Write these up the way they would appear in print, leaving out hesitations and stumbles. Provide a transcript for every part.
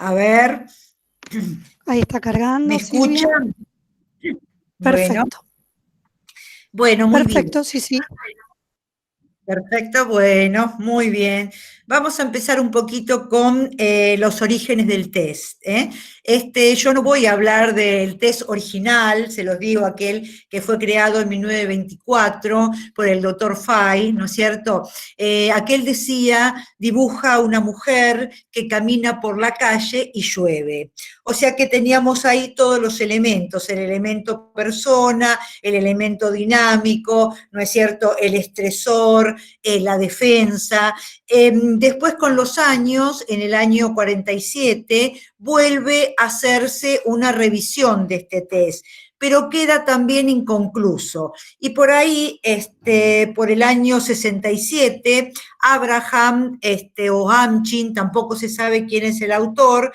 A ver, Ahí está cargando, ¿me Silvia. escuchan? Bueno, Perfecto. bueno, muy bien. Perfecto, sí, sí. Perfecto, bueno, muy bien. Vamos a empezar un poquito con los orígenes del test, ¿eh? Yo no voy a hablar del test original, se los digo, aquel que fue creado en 1924 por el doctor Fay, ¿no es cierto? Aquel decía, dibuja a una mujer que camina por la calle y llueve. O sea que teníamos ahí todos los elementos, el elemento persona, el elemento dinámico, ¿no es cierto? El estresor, la defensa. Después con los años, en el año 47, vuelve a hacerse una revisión de este test, pero queda también inconcluso. Y por ahí, por el año 67, Abraham o Hamchin, tampoco se sabe quién es el autor,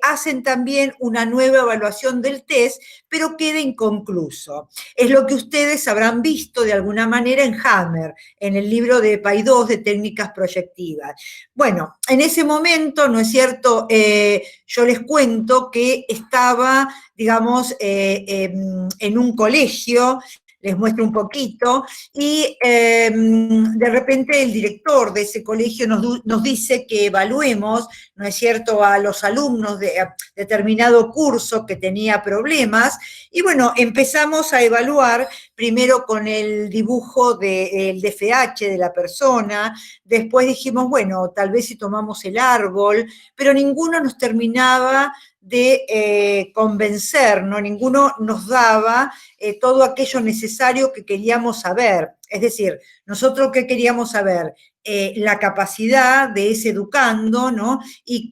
hacen también una nueva evaluación del test, pero queda inconcluso. Es lo que ustedes habrán visto de alguna manera en Hammer, en el libro de Paidós de técnicas proyectivas. Bueno, en ese momento, ¿no es cierto? Yo les cuento que estaba, digamos, en un colegio, les muestro un poquito, y de repente el director de ese colegio nos dice que evaluemos, ¿no es cierto?, a los alumnos de determinado curso que tenía problemas, y bueno, empezamos a evaluar primero con el dibujo del DFH de la persona, después dijimos, bueno, tal vez si tomamos el árbol, pero ninguno nos terminaba de convencer, ¿no? Ninguno nos daba todo aquello necesario que queríamos saber. Es decir, nosotros qué queríamos saber, la capacidad de ese educando, ¿no? Y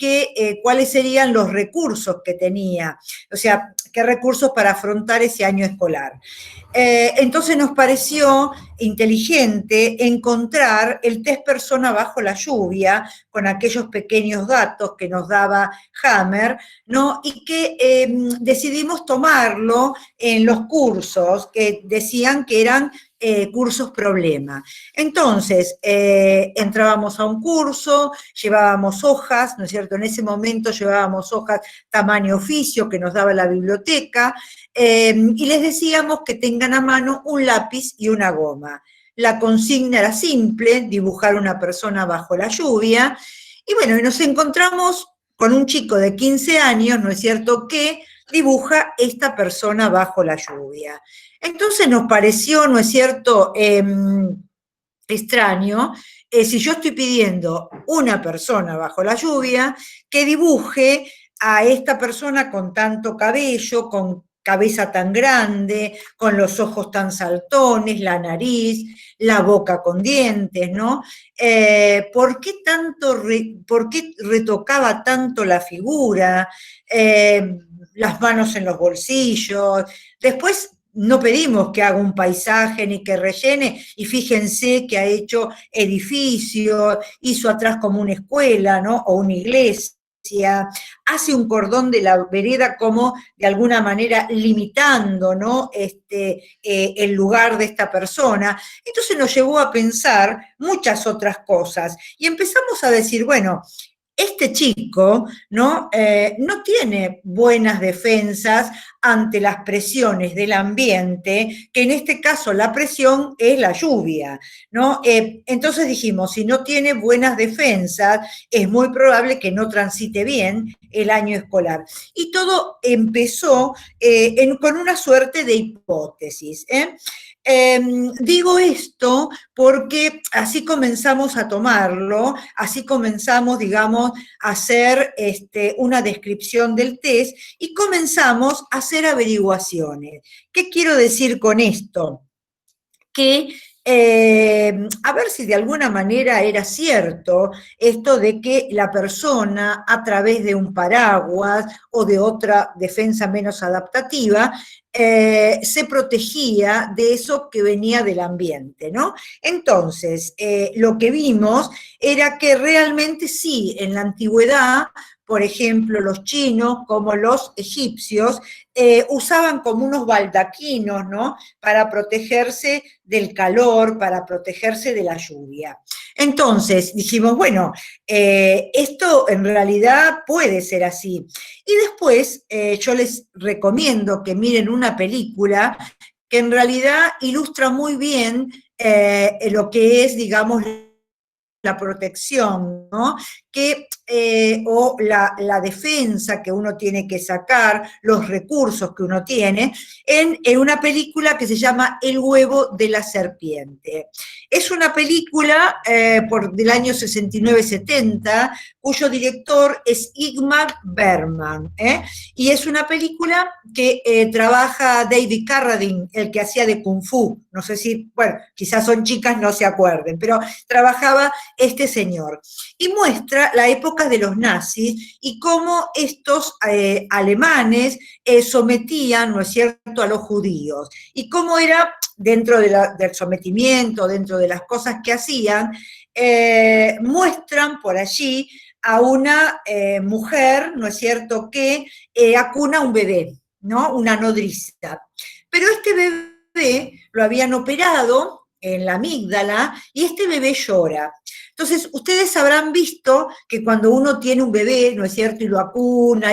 cuáles serían los recursos que tenía, o sea, qué recursos para afrontar ese año escolar. Entonces nos pareció inteligente encontrar el test persona bajo la lluvia, con aquellos pequeños datos que nos daba Hammer, ¿no? Y que decidimos tomarlo en los cursos que decían que eran cursos problema. Entonces, entrábamos a un curso, llevábamos hojas, ¿no es cierto? En ese momento llevábamos hojas tamaño oficio que nos daba la biblioteca, y les decíamos que tengan a mano un lápiz y una goma. La consigna era simple, dibujar una persona bajo la lluvia, y bueno, y nos encontramos con un chico de 15 años, ¿no es cierto?, que dibuja esta persona bajo la lluvia. Entonces nos pareció, ¿no es cierto?, extraño, si yo estoy pidiendo una persona bajo la lluvia, que dibuje a esta persona con tanto cabello, con cabeza tan grande, con los ojos tan saltones, la nariz, la boca con dientes, ¿no? ¿Por qué por qué retocaba tanto la figura? Las manos en los bolsillos. Después no pedimos que haga un paisaje ni que rellene, y fíjense que ha hecho edificios, hizo atrás como una escuela, ¿no? O una iglesia, hace un cordón de la vereda como de alguna manera limitando, ¿no? El lugar de esta persona. Entonces nos llevó a pensar muchas otras cosas y empezamos a decir, bueno, este chico, ¿no? No tiene buenas defensas ante las presiones del ambiente, que en este caso la presión es la lluvia, ¿no? Entonces dijimos, si no tiene buenas defensas, es muy probable que no transite bien el año escolar. Y todo empezó con una suerte de hipótesis, ¿eh? Digo esto porque así comenzamos a tomarlo, así comenzamos, digamos, a hacer una descripción del test y comenzamos a hacer averiguaciones. ¿Qué quiero decir con esto? Que a ver si de alguna manera era cierto esto de que la persona, a través de un paraguas o de otra defensa menos adaptativa, se protegía de eso que venía del ambiente, ¿no? Entonces, lo que vimos era que realmente sí, en la antigüedad por ejemplo, los chinos como los egipcios, usaban como unos baldaquinos, ¿no? Para protegerse del calor, para protegerse de la lluvia. Entonces dijimos, bueno, esto en realidad puede ser así. Y después yo les recomiendo que miren una película que en realidad ilustra muy bien lo que es, digamos, la protección, ¿no? O la defensa que uno tiene que sacar, los recursos que uno tiene, en una película que se llama El huevo de la serpiente. Es una película del año 69-70, cuyo director es Ingmar Bergman, y es una película que trabaja David Carradine, el que hacía de Kung Fu. No sé si, bueno, quizás son chicas, no se acuerden, pero trabajaba este señor. Y muestra la época de los nazis y cómo estos alemanes sometían, ¿no es cierto?, a los judíos. Y cómo era, dentro del sometimiento, dentro de las cosas que hacían, muestran por allí a una mujer, ¿no es cierto?, que acuna un bebé, ¿no?, una nodriza. Pero este bebé lo habían operado en la amígdala y este bebé llora. Entonces, ustedes habrán visto que cuando uno tiene un bebé, ¿no es cierto?, y lo acuna,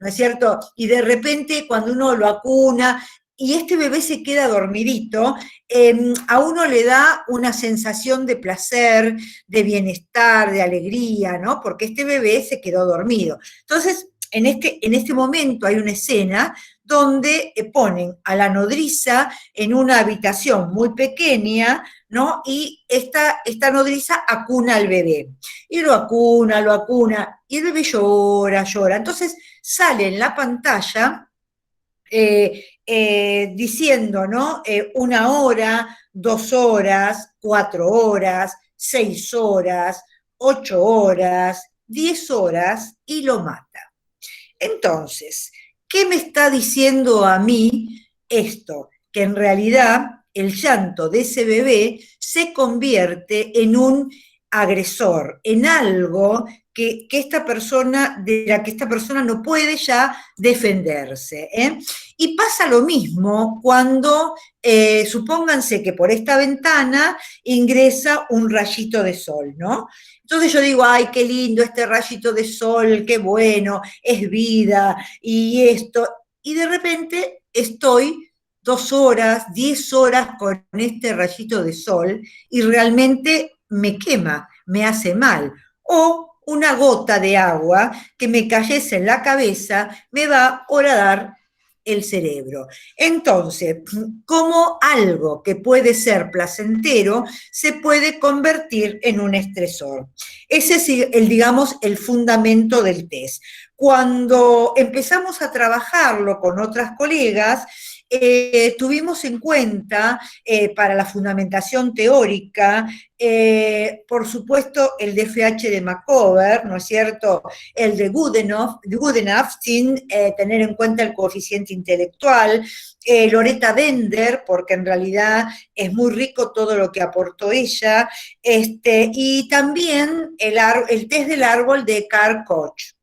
¿no es cierto?, y de repente cuando uno lo acuna y este bebé se queda dormidito, a uno le da una sensación de placer, de bienestar, de alegría, ¿no?, porque este bebé se quedó dormido. Entonces, en este momento hay una escena donde ponen a la nodriza en una habitación muy pequeña, ¿no? Y esta nodriza acuna al bebé. Y lo acuna, y el bebé llora, llora. Entonces sale en la pantalla diciendo, ¿no? 1 hora, 2 horas, 4 horas, 6 horas, 8 horas, 10 horas, y lo mata. Entonces, ¿qué me está diciendo a mí esto? Que en realidad el llanto de ese bebé se convierte en un agresor, en algo de la que esta persona no puede ya defenderse. Y pasa lo mismo cuando, supónganse que por esta ventana ingresa un rayito de sol, ¿no? Entonces yo digo, ay, qué lindo este rayito de sol, qué bueno, es vida, y esto, y de repente estoy 2 horas, 10 horas con este rayito de sol, y realmente me quema, me hace mal. O una gota de agua que me cayese en la cabeza me va a horadar el cerebro. Entonces, como algo que puede ser placentero se puede convertir en un estresor. Ese es, digamos, el fundamento del test. Cuando empezamos a trabajarlo con otras colegas, tuvimos en cuenta para la fundamentación teórica, por supuesto, el DFH de Macover, ¿no es cierto?, el de Goodenough, sin tener en cuenta el coeficiente intelectual, Loretta Bender, porque en realidad es muy rico todo lo que aportó ella, y también el test del árbol de Carl Koch.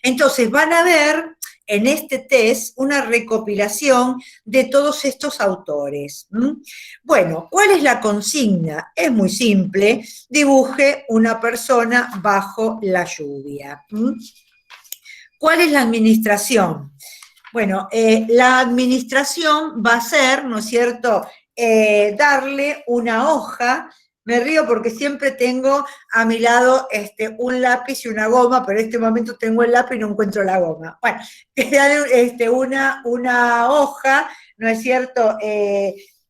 Entonces van a ver en este test una recopilación de todos estos autores. Bueno, ¿cuál es la consigna? Es muy simple, dibuje una persona bajo la lluvia. ¿Cuál es la administración? Bueno, la administración va a ser, ¿no es cierto?, darle una hoja. Me río porque siempre tengo a mi lado un lápiz y una goma, pero en este momento tengo el lápiz y no encuentro la goma. Bueno, una hoja, ¿no es cierto?,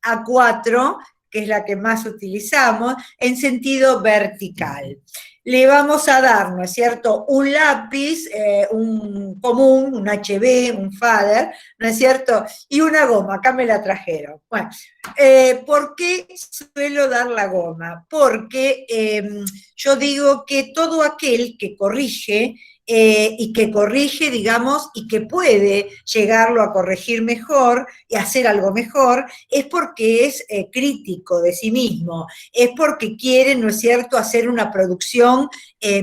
A4, que es la que más utilizamos, en sentido vertical. Le vamos a dar, ¿no es cierto?, un lápiz, un común, un HB, un Fader, ¿no es cierto?, y una goma, acá me la trajeron. Bueno, ¿por qué suelo dar la goma? Porque yo digo que todo aquel que corrige, y que corrige, digamos, y que puede llegarlo a corregir mejor y hacer algo mejor, es porque es crítico de sí mismo, es porque quiere, ¿no es cierto?, hacer una producción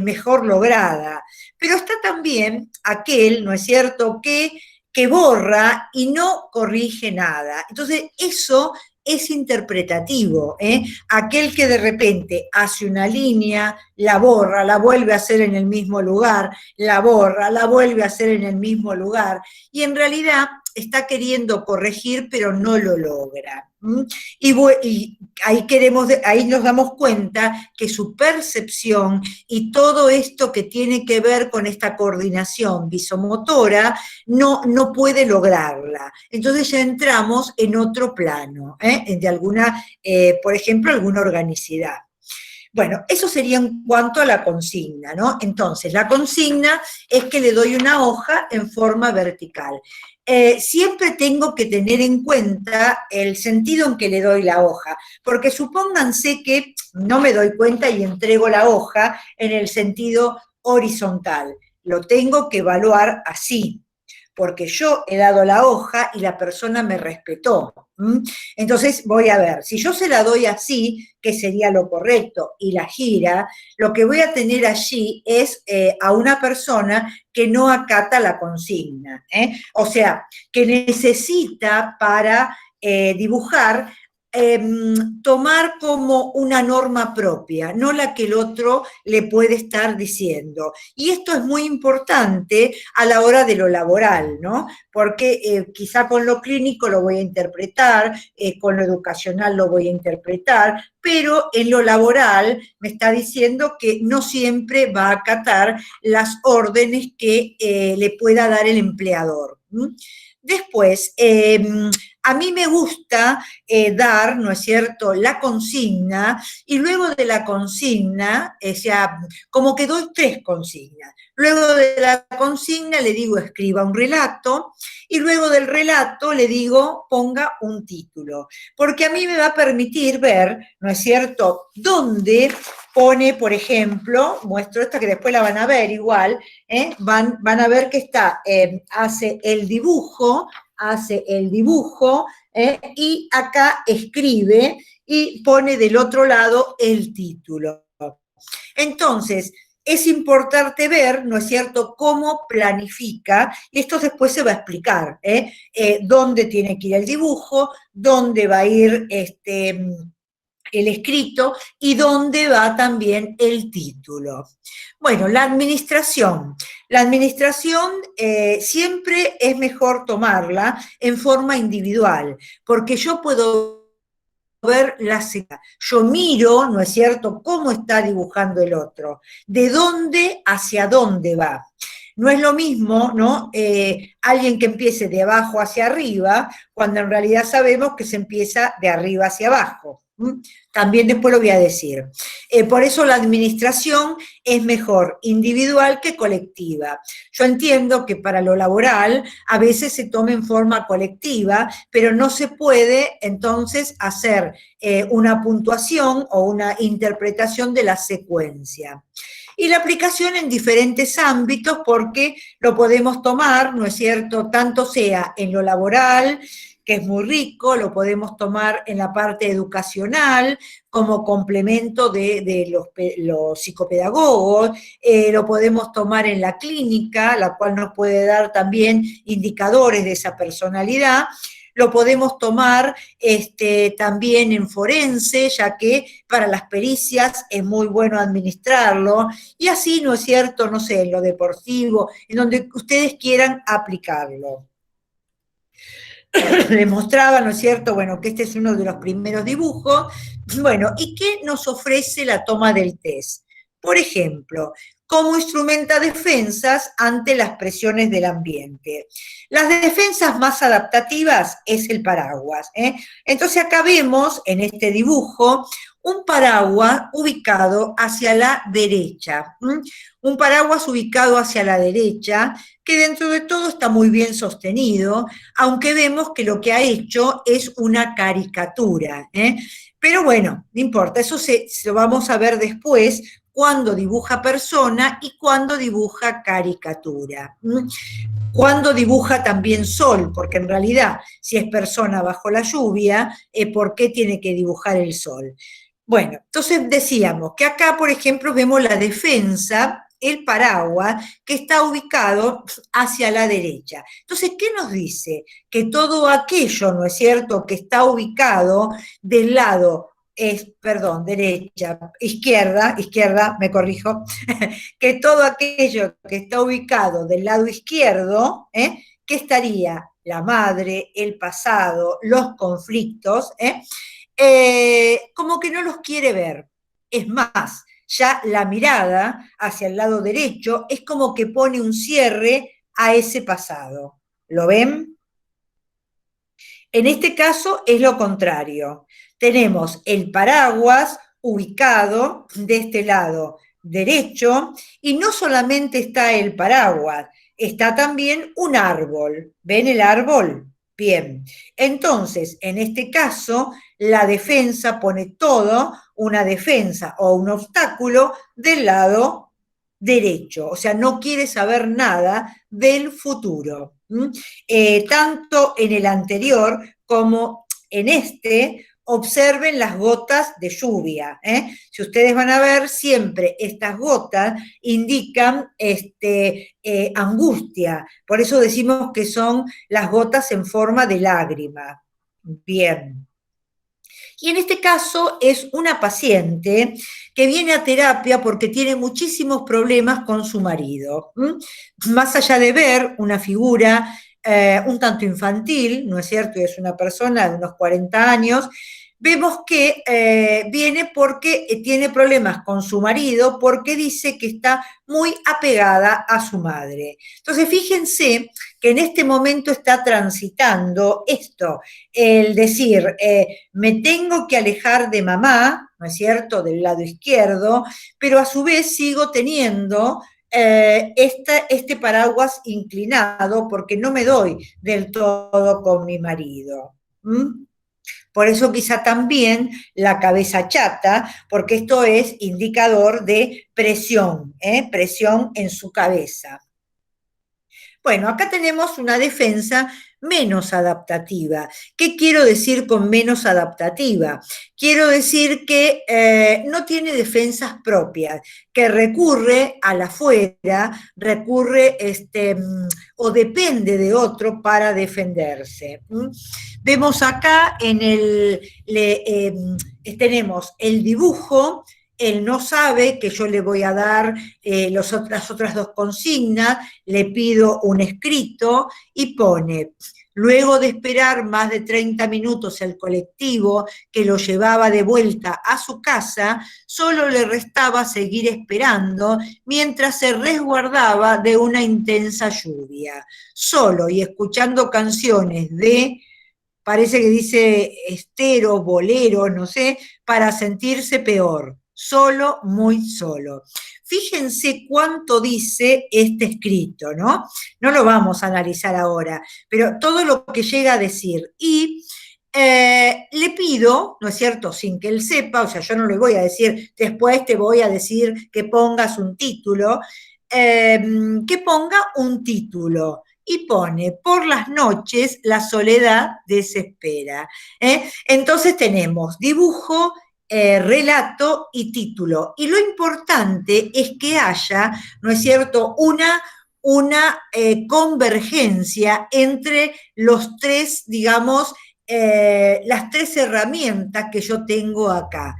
mejor lograda. Pero está también aquel, ¿no es cierto?, que borra y no corrige nada. Entonces, eso es interpretativo, ¿eh? Aquel que de repente hace una línea, la borra, la vuelve a hacer en el mismo lugar, la borra, la vuelve a hacer en el mismo lugar, y en realidad está queriendo corregir, pero no lo logra. Y ahí nos damos cuenta que su percepción y todo esto que tiene que ver con esta coordinación visomotora no puede lograrla. Entonces ya entramos en otro plano, de alguna, por ejemplo, alguna organicidad. Bueno, eso sería en cuanto a la consigna, ¿no? Entonces, la consigna es que le doy una hoja en forma vertical. Siempre tengo que tener en cuenta el sentido en que le doy la hoja, porque supónganse que no me doy cuenta y entrego la hoja en el sentido horizontal. Lo tengo que evaluar así, porque yo he dado la hoja y la persona me respetó. Entonces voy a ver, si yo se la doy así, que sería lo correcto, y la gira, lo que voy a tener allí es a una persona que no acata la consigna, o sea, que necesita para dibujar tomar como una norma propia, no la que el otro le puede estar diciendo. Y esto es muy importante a la hora de lo laboral, ¿no? Porque quizá con lo clínico lo voy a interpretar, con lo educacional lo voy a interpretar, pero en lo laboral me está diciendo que no siempre va a acatar las órdenes que le pueda dar el empleador. Después, a mí me gusta dar, ¿no es cierto?, la consigna, y luego de la consigna, o sea, como que doy 3 consignas. Luego de la consigna le digo escriba un relato, y luego del relato le digo ponga un título, porque a mí me va a permitir ver, ¿no es cierto?, dónde pone, por ejemplo, muestro esta que después la van a ver igual, van a ver que está, hace el dibujo, y acá escribe y pone del otro lado el título. Entonces, es importante ver, ¿no es cierto?, cómo planifica, y esto después se va a explicar, dónde tiene que ir el dibujo, dónde va a ir el escrito y dónde va también el título. Bueno, la administración. La administración siempre es mejor tomarla en forma individual, porque yo puedo ver la secuencia. Yo miro, ¿no es cierto?, cómo está dibujando el otro, de dónde hacia dónde va. No es lo mismo, ¿no?, alguien que empiece de abajo hacia arriba, cuando en realidad sabemos que se empieza de arriba hacia abajo. También después lo voy a decir. Por eso la administración es mejor individual que colectiva. Yo entiendo que para lo laboral a veces se toma en forma colectiva, pero no se puede entonces hacer una puntuación o una interpretación de la secuencia. Y la aplicación en diferentes ámbitos, porque lo podemos tomar, ¿no es cierto?, tanto sea en lo laboral, que es muy rico, lo podemos tomar en la parte educacional, como complemento de los psicopedagogos, lo podemos tomar en la clínica, la cual nos puede dar también indicadores de esa personalidad, lo podemos tomar también en forense, ya que para las pericias es muy bueno administrarlo, y así, ¿no es cierto?, no sé, en lo deportivo, en donde ustedes quieran aplicarlo. Les mostraba, ¿no es cierto?, bueno, que este es uno de los primeros dibujos. Bueno, ¿y qué nos ofrece la toma del test? Por ejemplo, cómo instrumenta defensas ante las presiones del ambiente. Las defensas más adaptativas es el paraguas. Entonces acá vemos en este dibujo un paraguas ubicado hacia la derecha. Un paraguas ubicado hacia la derecha, que dentro de todo está muy bien sostenido, aunque vemos que lo que ha hecho es una caricatura. Pero bueno, no importa, eso lo vamos a ver después, cuando dibuja persona y cuando dibuja caricatura. Cuando dibuja también sol, porque en realidad, si es persona bajo la lluvia, ¿por qué tiene que dibujar el sol? Bueno, entonces decíamos que acá, por ejemplo, vemos la defensa el paraguas que está ubicado hacia la derecha. Entonces, ¿qué nos dice? Que todo aquello, ¿no es cierto?, que está ubicado del lado, perdón, derecha, izquierda, me corrijo, que todo aquello que está ubicado del lado izquierdo, que estaría la madre, el pasado, los conflictos, como que no los quiere ver. Es más, ya la mirada hacia el lado derecho es como que pone un cierre a ese pasado. ¿Lo ven? En este caso es lo contrario. Tenemos el paraguas ubicado de este lado derecho y no solamente está el paraguas, está también un árbol. ¿Ven el árbol? Bien. Entonces, en este caso, la defensa pone todo una defensa o un obstáculo del lado derecho, o sea, no quiere saber nada del futuro. Tanto en el anterior como en este, observen las gotas de lluvia. Si ustedes van a ver, siempre estas gotas indican angustia, por eso decimos que son las gotas en forma de lágrima. Bien. Y en este caso es una paciente que viene a terapia porque tiene muchísimos problemas con su marido. Más allá de ver una figura un tanto infantil, ¿no es cierto? Es una persona de unos 40 años, vemos que viene porque tiene problemas con su marido, porque dice que está muy apegada a su madre. Entonces, fíjense que en este momento está transitando esto, el decir, me tengo que alejar de mamá, ¿no es cierto?, del lado izquierdo, pero a su vez sigo teniendo este paraguas inclinado porque no me doy del todo con mi marido. Por eso quizá también la cabeza chata, porque esto es indicador de presión, presión en su cabeza. Bueno, acá tenemos una defensa menos adaptativa. ¿Qué quiero decir con menos adaptativa? Quiero decir que no tiene defensas propias, que recurre a la afuera, recurre o depende de otro para defenderse. Vemos acá tenemos el dibujo. Él no sabe que yo le voy a dar las otras dos consignas, le pido un escrito y pone, luego de esperar más de 30 minutos el colectivo que lo llevaba de vuelta a su casa, solo le restaba seguir esperando mientras se resguardaba de una intensa lluvia, solo y escuchando canciones parece que dice estero, bolero, no sé, para sentirse peor. Solo, muy solo. Fíjense cuánto dice este escrito, ¿no? No lo vamos a analizar ahora, pero todo lo que llega a decir. Y le pido, ¿no es cierto?, sin que él sepa, o sea, yo no le voy a decir, después te voy a decir que pongas un título, que ponga un título. Y pone, por las noches la soledad desespera. Entonces tenemos dibujo, relato y título. Y lo importante es que haya, ¿no es cierto?, una convergencia entre los tres, digamos, las tres herramientas que yo tengo acá.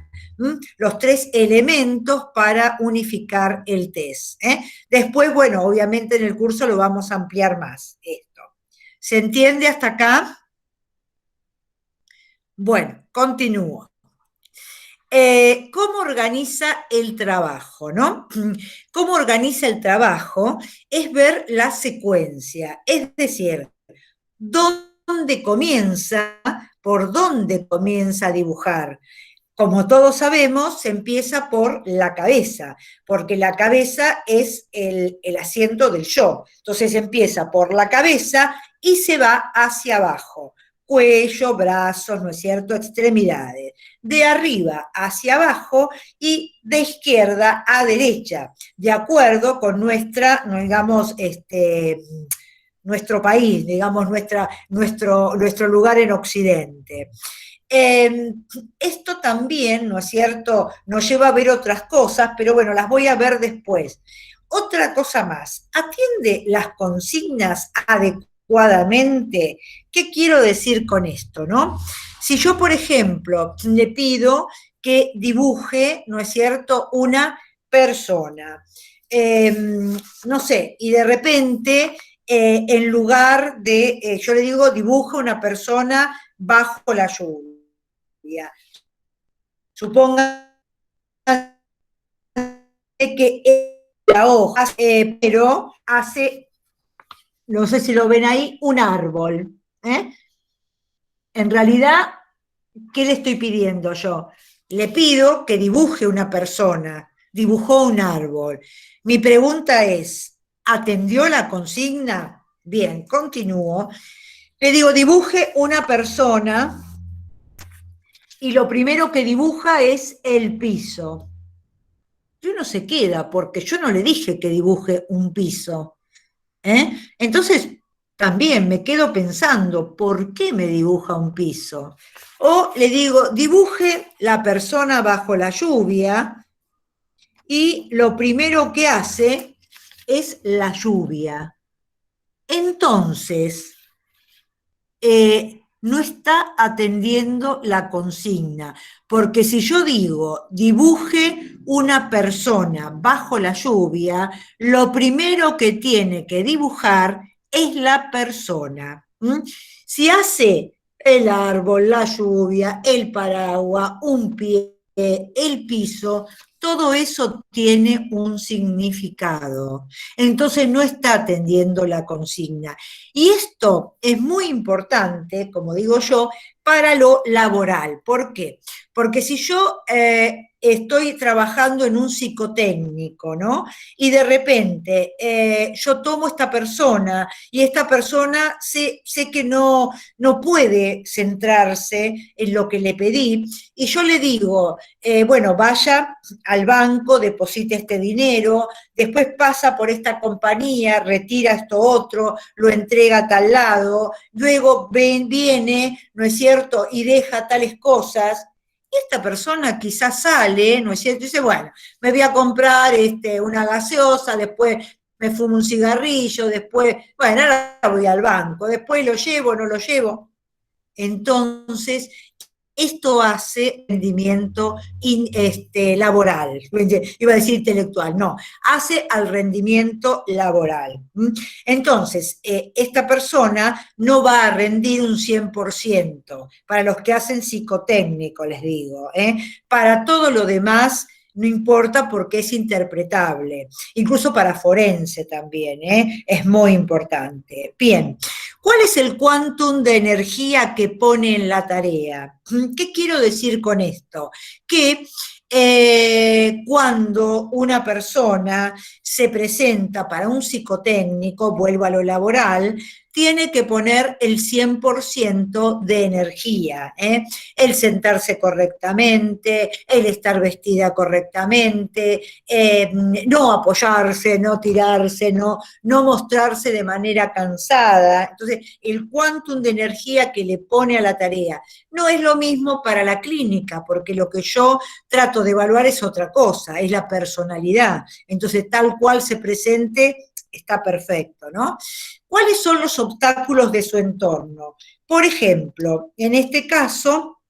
Los tres elementos para unificar el test. Después, bueno, obviamente en el curso lo vamos a ampliar más esto. ¿Se entiende hasta acá? Bueno, continúo. ¿Cómo organiza el trabajo, no? ¿Cómo organiza el trabajo? Es ver la secuencia, es decir, dónde comienza, por dónde comienza a dibujar. Como todos sabemos, se empieza por la cabeza, porque la cabeza es el asiento del yo. Entonces empieza por la cabeza y se va hacia abajo. Cuello, brazos, ¿no es cierto?, extremidades. De arriba hacia abajo y de izquierda a derecha, de acuerdo con nuestra, digamos, nuestro país, digamos, nuestro lugar en Occidente. Esto también, ¿no es cierto?, nos lleva a ver otras cosas, pero bueno, las voy a ver después. otra cosa más, atiende las consignas adecuadamente. ¿Qué quiero decir con esto, no? Si yo, por ejemplo, le pido que dibuje, ¿no es cierto?, una persona, no sé, y de repente, en lugar de, yo le digo, dibuje una persona bajo la lluvia. Suponga que la hoja, pero hace, no sé si lo ven ahí, un árbol. En realidad, ¿qué le estoy pidiendo yo? Le pido que dibuje una persona, dibujó un árbol. Mi pregunta es, ¿atendió la consigna? Bien, continúo. Le digo, dibuje una persona y lo primero que dibuja es el piso. Y uno se queda, porque yo no le dije que dibuje un piso. Entonces, también me quedo pensando, ¿por qué me dibuja un piso? O le digo, dibuje la persona bajo la lluvia y lo primero que hace es la lluvia. Entonces, no está atendiendo la consigna, porque si yo digo dibuje una persona bajo la lluvia, lo primero que tiene que dibujar es la persona. Si hace el árbol, la lluvia, el paraguas, un pie, el piso, todo eso tiene un significado. Entonces no está atendiendo la consigna. Y esto es muy importante, como digo yo, para lo laboral. ¿Por qué? Porque si yo estoy trabajando en un psicotécnico, ¿no? Y de repente yo tomo esta persona y esta persona sé que no puede centrarse en lo que le pedí, y yo le digo, bueno, vaya al banco, deposite este dinero, después pasa por esta compañía, retira esto otro, lo entrega a tal lado, luego viene, ¿no es cierto?, y deja tales cosas, y esta persona quizás sale, ¿no es cierto?, y dice, bueno, me voy a comprar una gaseosa, después me fumo un cigarrillo, después, bueno, ahora voy al banco, después lo llevo, no lo llevo. Entonces, esto hace rendimiento laboral, iba a decir intelectual, no, hace al rendimiento laboral. Entonces, esta persona no va a rendir un 100%, para los que hacen psicotécnico, les digo, para todo lo demás no importa porque es interpretable, incluso para forense también, es muy importante. Bien, ¿cuál es el quantum de energía que pone en la tarea? ¿Qué quiero decir con esto? Que cuando una persona se presenta para un psicotécnico, vuelvo a lo laboral, tiene que poner el 100% de energía, el sentarse correctamente, el estar vestida correctamente, no apoyarse, no tirarse, no mostrarse de manera cansada. Entonces, el quantum de energía que le pone a la tarea no es lo mismo para la clínica, porque lo que yo trato de evaluar es otra cosa, es la personalidad. Entonces, tal cual se presente, está perfecto, ¿no? ¿Cuáles son los obstáculos de su entorno? Por ejemplo, en este caso,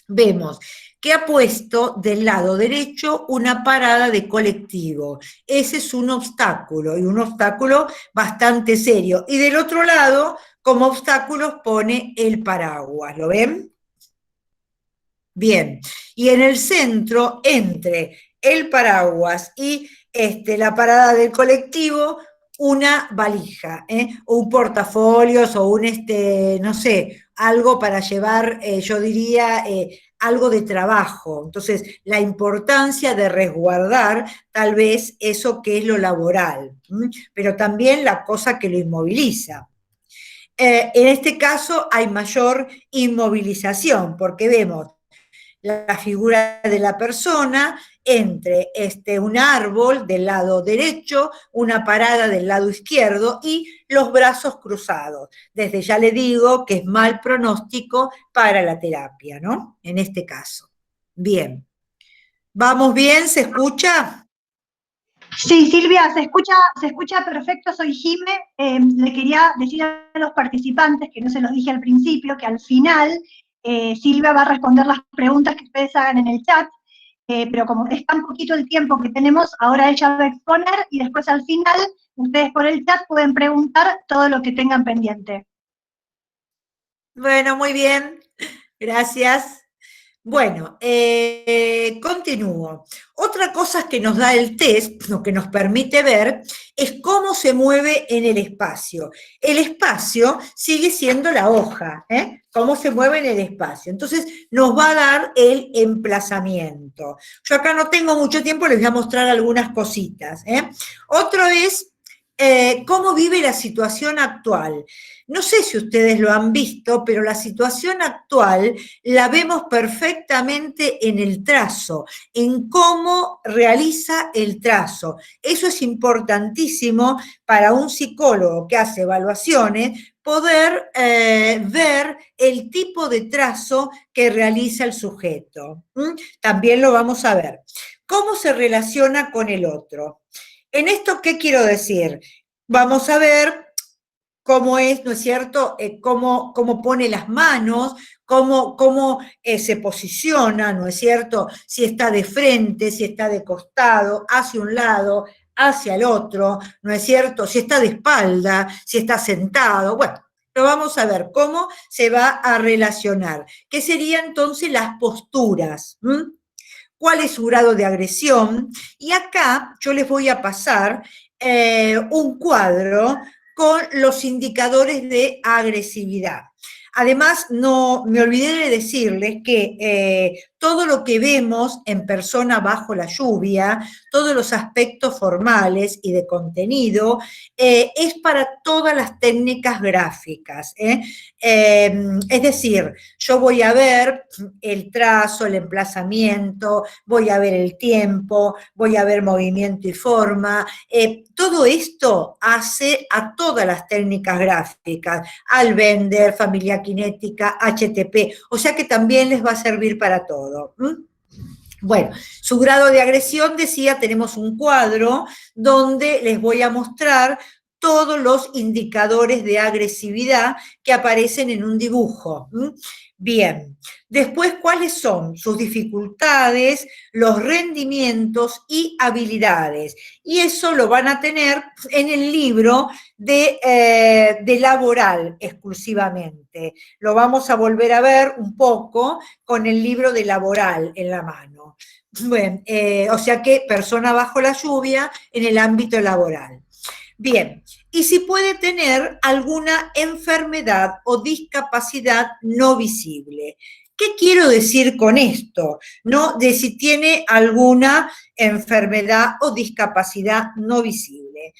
vemos que ha puesto del lado derecho una parada de colectivo. Ese es un obstáculo, y un obstáculo bastante serio. Y del otro lado, como obstáculos, pone el paraguas. ¿Lo ven? Bien. Y en el centro, entre el paraguas y la parada del colectivo, una valija, o un portafolios, o un, no sé, algo para llevar, yo diría, algo de trabajo. Entonces, la importancia de resguardar tal vez eso que es lo laboral, pero también la cosa que lo inmoviliza. En este caso hay mayor inmovilización, porque vemos la figura de la persona entre un árbol del lado derecho, una parada del lado izquierdo y los brazos cruzados. Desde ya le digo que es mal pronóstico para la terapia, ¿no? En este caso. Bien. ¿Vamos bien? ¿Se escucha? Sí, Silvia, se escucha perfecto, soy Jime. Le quería decir a los participantes, que no se los dije al principio, que al final Silvia va a responder las preguntas que ustedes hagan en el chat, pero como es tan poquito el tiempo que tenemos, ahora ella va a exponer y después al final ustedes por el chat pueden preguntar todo lo que tengan pendiente. Bueno, muy bien, gracias. Bueno, continúo. Otra cosa que nos da el test, lo que nos permite ver, es cómo se mueve en el espacio. El espacio sigue siendo la hoja, ¿eh? Cómo se mueve en el espacio. Entonces, nos va a dar el emplazamiento. Yo acá no tengo mucho tiempo, les voy a mostrar algunas cositas, ¿eh? Otro es cómo vive la situación actual. No sé si ustedes lo han visto, pero la situación actual la vemos perfectamente en el trazo, en cómo realiza el trazo. Eso es importantísimo para un psicólogo que hace evaluaciones, poder ver el tipo de trazo que realiza el sujeto. También lo vamos a ver. ¿Cómo se relaciona con el otro? En esto, ¿qué quiero decir? Vamos a ver cómo es, ¿no es cierto?, cómo pone las manos, cómo se posiciona, ¿no es cierto?, si está de frente, si está de costado, hacia un lado, hacia el otro, ¿no es cierto?, si está de espalda, si está sentado, bueno, pero vamos a ver cómo se va a relacionar. ¿Qué serían entonces las posturas? ¿Cuál es su grado de agresión? Y acá yo les voy a pasar un cuadro con los indicadores de agresividad. Además, no me olvidé de decirles que todo lo que vemos en Persona bajo la lluvia, todos los aspectos formales y de contenido, es para todas las técnicas gráficas. Es decir, yo voy a ver el trazo, el emplazamiento, voy a ver el tiempo, voy a ver movimiento y forma. Todo esto hace a todas las técnicas gráficas, al Bender, familia cinética, HTP, o sea que también les va a servir para todo. Bueno, su grado de agresión, decía, tenemos un cuadro donde les voy a mostrar todos los indicadores de agresividad que aparecen en un dibujo. Bien, después, ¿cuáles son sus dificultades, los rendimientos y habilidades? Y eso lo van a tener en el libro de laboral exclusivamente. Lo vamos a volver a ver un poco con el libro de laboral en la mano. Bueno, o sea que persona bajo la lluvia en el ámbito laboral. Bien, y si puede tener alguna enfermedad o discapacidad no visible. ¿Qué quiero decir con esto? ¿No? De si tiene alguna enfermedad o discapacidad no visible.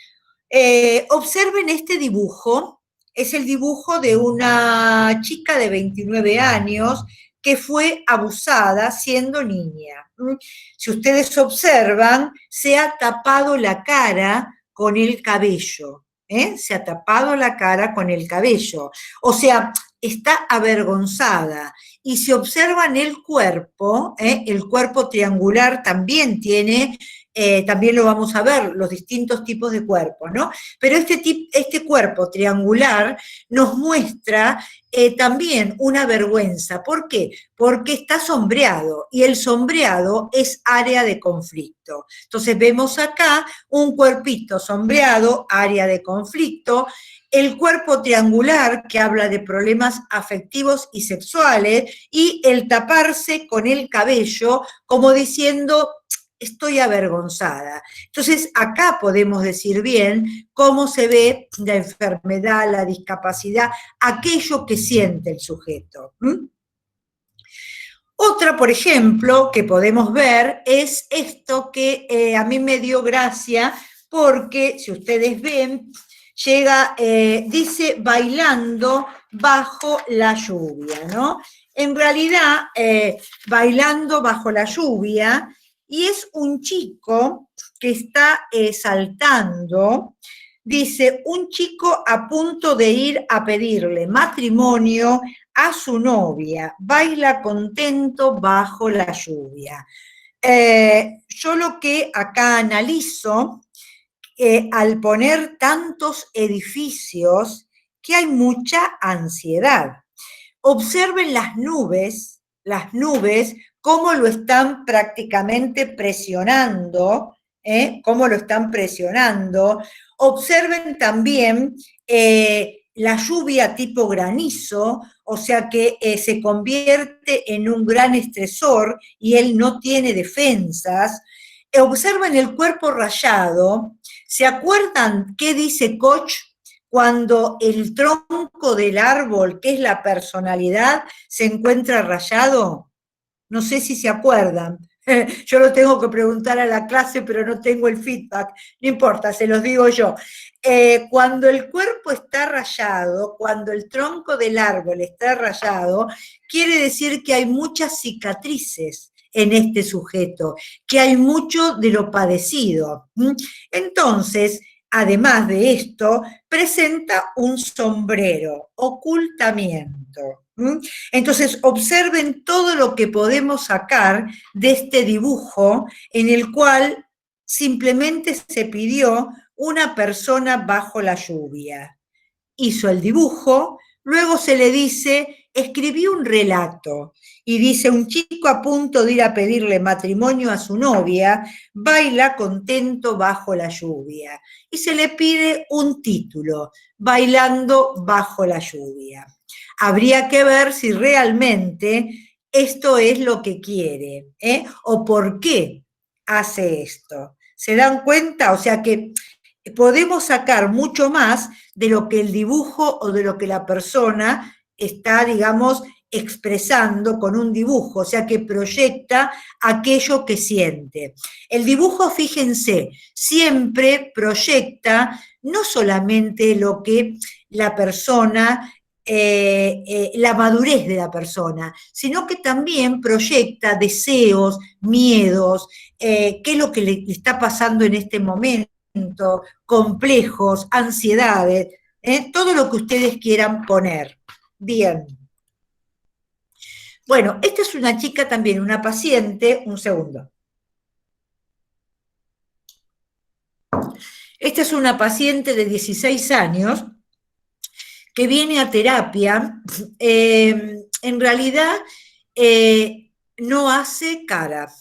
Observen este dibujo, es el dibujo de una chica de 29 años que fue abusada siendo niña. Si ustedes observan, se ha tapado la cara con el cabello, se ha tapado la cara con el cabello, o sea, está avergonzada. Y si observan el cuerpo triangular también tiene, también lo vamos a ver, los distintos tipos de cuerpos, ¿no? Pero este cuerpo triangular nos muestra también una vergüenza. ¿Por qué? Porque está sombreado y el sombreado es área de conflicto. Entonces vemos acá un cuerpito sombreado, área de conflicto, el cuerpo triangular que habla de problemas afectivos y sexuales y el taparse con el cabello como diciendo estoy avergonzada. Entonces, acá podemos decir bien cómo se ve la enfermedad, la discapacidad, aquello que siente el sujeto. Otra, por ejemplo, que podemos ver es esto que a mí me dio gracia porque, si ustedes ven, llega, dice bailando bajo la lluvia, ¿no? En realidad, bailando bajo la lluvia, y es un chico que está saltando, dice, un chico a punto de ir a pedirle matrimonio a su novia, baila contento bajo la lluvia. Yo lo que acá analizo, al poner tantos edificios, que hay mucha ansiedad. Observen las nubes, cómo lo están prácticamente presionando, cómo lo están presionando. Observen también la lluvia tipo granizo, o sea que se convierte en un gran estresor y él no tiene defensas. Observen el cuerpo rayado. ¿Se acuerdan qué dice Koch cuando el tronco del árbol, que es la personalidad, se encuentra rayado? No sé si se acuerdan. Yo lo tengo que preguntar a la clase, pero no tengo el feedback. No importa, se los digo yo. Cuando el cuerpo está rayado, cuando el tronco del árbol está rayado, quiere decir que hay muchas cicatrices en este sujeto, que hay mucho de lo padecido. Entonces, además de esto, presenta un sombrero, ocultamiento. Entonces, observen todo lo que podemos sacar de este dibujo en el cual simplemente se pidió una persona bajo la lluvia. Hizo el dibujo, luego se le dice, escribió un relato, y dice, un chico a punto de ir a pedirle matrimonio a su novia, baila contento bajo la lluvia. Y se le pide un título, Bailando bajo la lluvia. Habría que ver si realmente esto es lo que quiere, o por qué hace esto. ¿Se dan cuenta? O sea que podemos sacar mucho más de lo que el dibujo o de lo que la persona está, digamos, expresando con un dibujo, o sea que proyecta aquello que siente. El dibujo, fíjense, siempre proyecta no solamente lo que la persona, la madurez de la persona, sino que también proyecta deseos, miedos, qué es lo que le está pasando en este momento, complejos, ansiedades, todo lo que ustedes quieran poner. Bien. Bueno, esta es una chica también, una paciente, un segundo. Esta es una paciente de 16 años que viene a terapia. En realidad, no hace cara.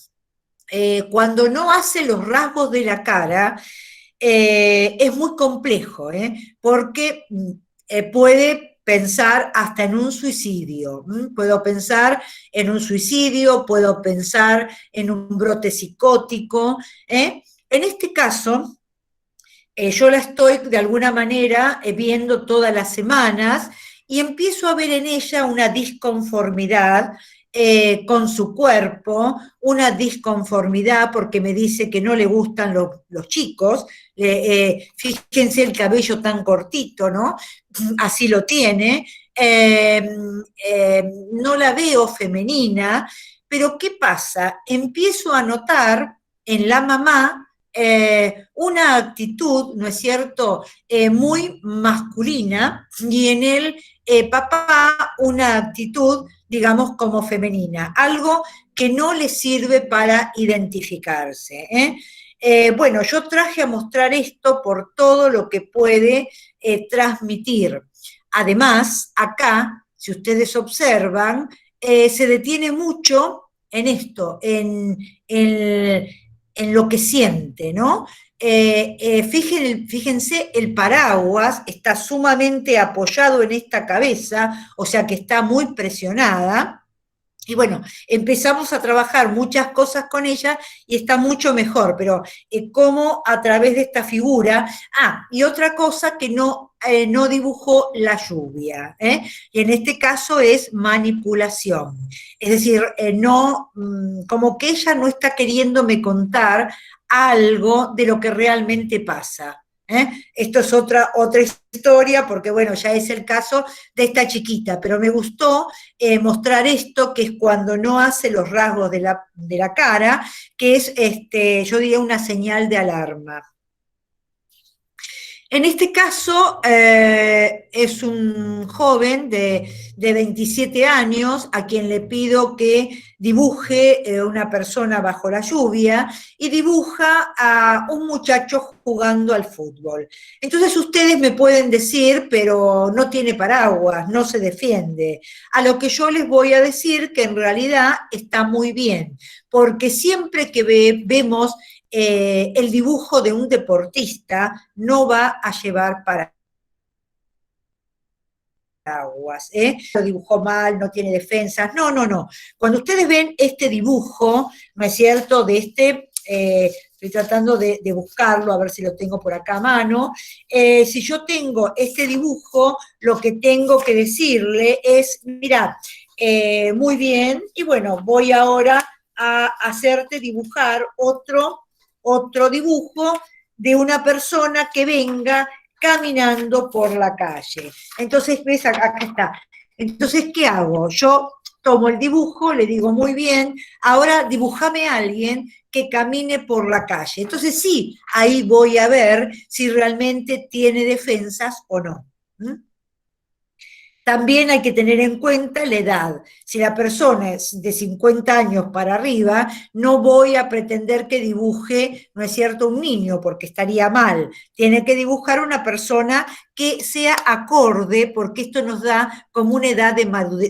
Cuando no hace los rasgos de la cara, es muy complejo, porque puede pensar hasta en un suicidio. Puedo pensar en un suicidio, puedo pensar en un brote psicótico. En este caso, yo la estoy de alguna manera viendo todas las semanas y empiezo a ver en ella una disconformidad con su cuerpo, una disconformidad porque me dice que no le gustan los chicos. Fíjense el cabello tan cortito, ¿no? Así lo tiene. No la veo femenina, pero ¿qué pasa? Empiezo a notar en la mamá una actitud, ¿no es cierto?, muy masculina, y en el papá una actitud, digamos, como femenina, algo que no le sirve para identificarse. Bueno, yo traje a mostrar esto por todo lo que puede transmitir. Además, acá, si ustedes observan, se detiene mucho en esto, en lo que siente, ¿no? Fíjense, el paraguas está sumamente apoyado en esta cabeza, o sea que está muy presionada. Y bueno, empezamos a trabajar muchas cosas con ella y está mucho mejor, pero cómo a través de esta figura. Y otra cosa que no dibujó la lluvia, y en este caso es manipulación. Es decir, como que ella no está queriéndome contar algo de lo que realmente pasa. Esto es otra historia, porque bueno, ya es el caso de esta chiquita, pero me gustó mostrar esto, que es cuando no hace los rasgos de la cara, que es, yo diría, una señal de alarma. En este caso, es un joven de 27 años a quien le pido que dibuje una persona bajo la lluvia y dibuja a un muchacho jugando al fútbol. Entonces ustedes me pueden decir, pero no tiene paraguas, no se defiende. A lo que yo les voy a decir que en realidad está muy bien, porque siempre que vemos el dibujo de un deportista, no va a llevar paraguas. Lo dibujó mal, no tiene defensas, no, no, no. Cuando ustedes ven este dibujo, ¿no es cierto?, de estoy tratando de buscarlo, a ver si lo tengo por acá a mano, si yo tengo este dibujo, lo que tengo que decirle es, mira, muy bien, y bueno, voy ahora a hacerte dibujar otro dibujo de una persona que venga caminando por la calle. Entonces, ves, acá está. Entonces, ¿qué hago? Yo tomo el dibujo, le digo muy bien, ahora dibújame a alguien que camine por la calle. Entonces, sí, ahí voy a ver si realmente tiene defensas o no. ¿Mm? También hay que tener en cuenta la edad. Si la persona es de 50 años para arriba, no voy a pretender que dibuje, ¿no es cierto?, un niño, porque estaría mal. Tiene que dibujar una persona que sea acorde, porque esto nos da como una edad de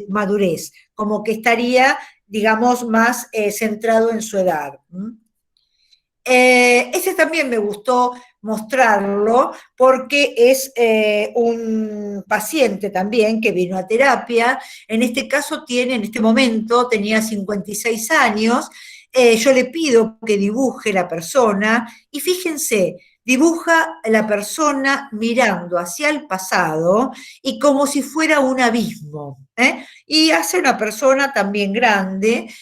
madurez, como que estaría, digamos, más centrado en su edad. Ese también me gustó mostrarlo porque es un paciente también que vino a terapia, en este caso en este momento tenía 56 años, yo le pido que dibuje la persona y fíjense, dibuja la persona mirando hacia el pasado y como si fuera un abismo, ¿eh? Y hace una persona también grande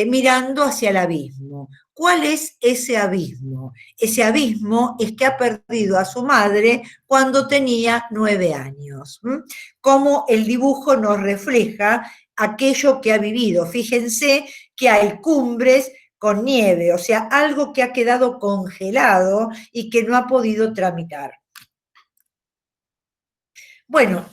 mirando hacia el abismo. ¿Cuál es ese abismo? Ese abismo es que ha perdido a su madre cuando tenía 9 años. Cómo el dibujo nos refleja aquello que ha vivido. Fíjense que hay cumbres con nieve, o sea, algo que ha quedado congelado y que no ha podido tramitar. Bueno,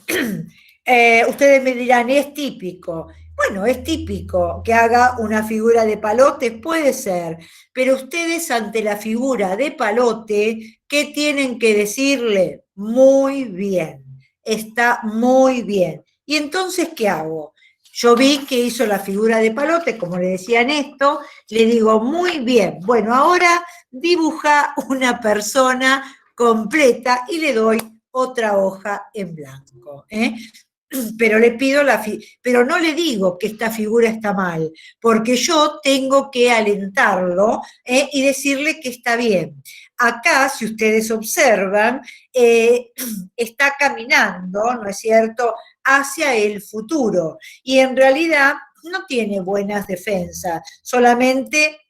ustedes me dirán, es típico. Bueno, es típico que haga una figura de palote, puede ser, pero ustedes ante la figura de palote, ¿qué tienen que decirle? Muy bien, está muy bien. ¿Y entonces qué hago? Yo vi que hizo la figura de palote, como le decían esto, le digo, muy bien, bueno, ahora dibuja una persona completa y le doy otra hoja en blanco. Pero le pido pero no le digo que esta figura está mal, porque yo tengo que alentarlo y decirle que está bien. Acá, si ustedes observan, está caminando, ¿no es cierto?, hacia el futuro, y en realidad no tiene buenas defensas, solamente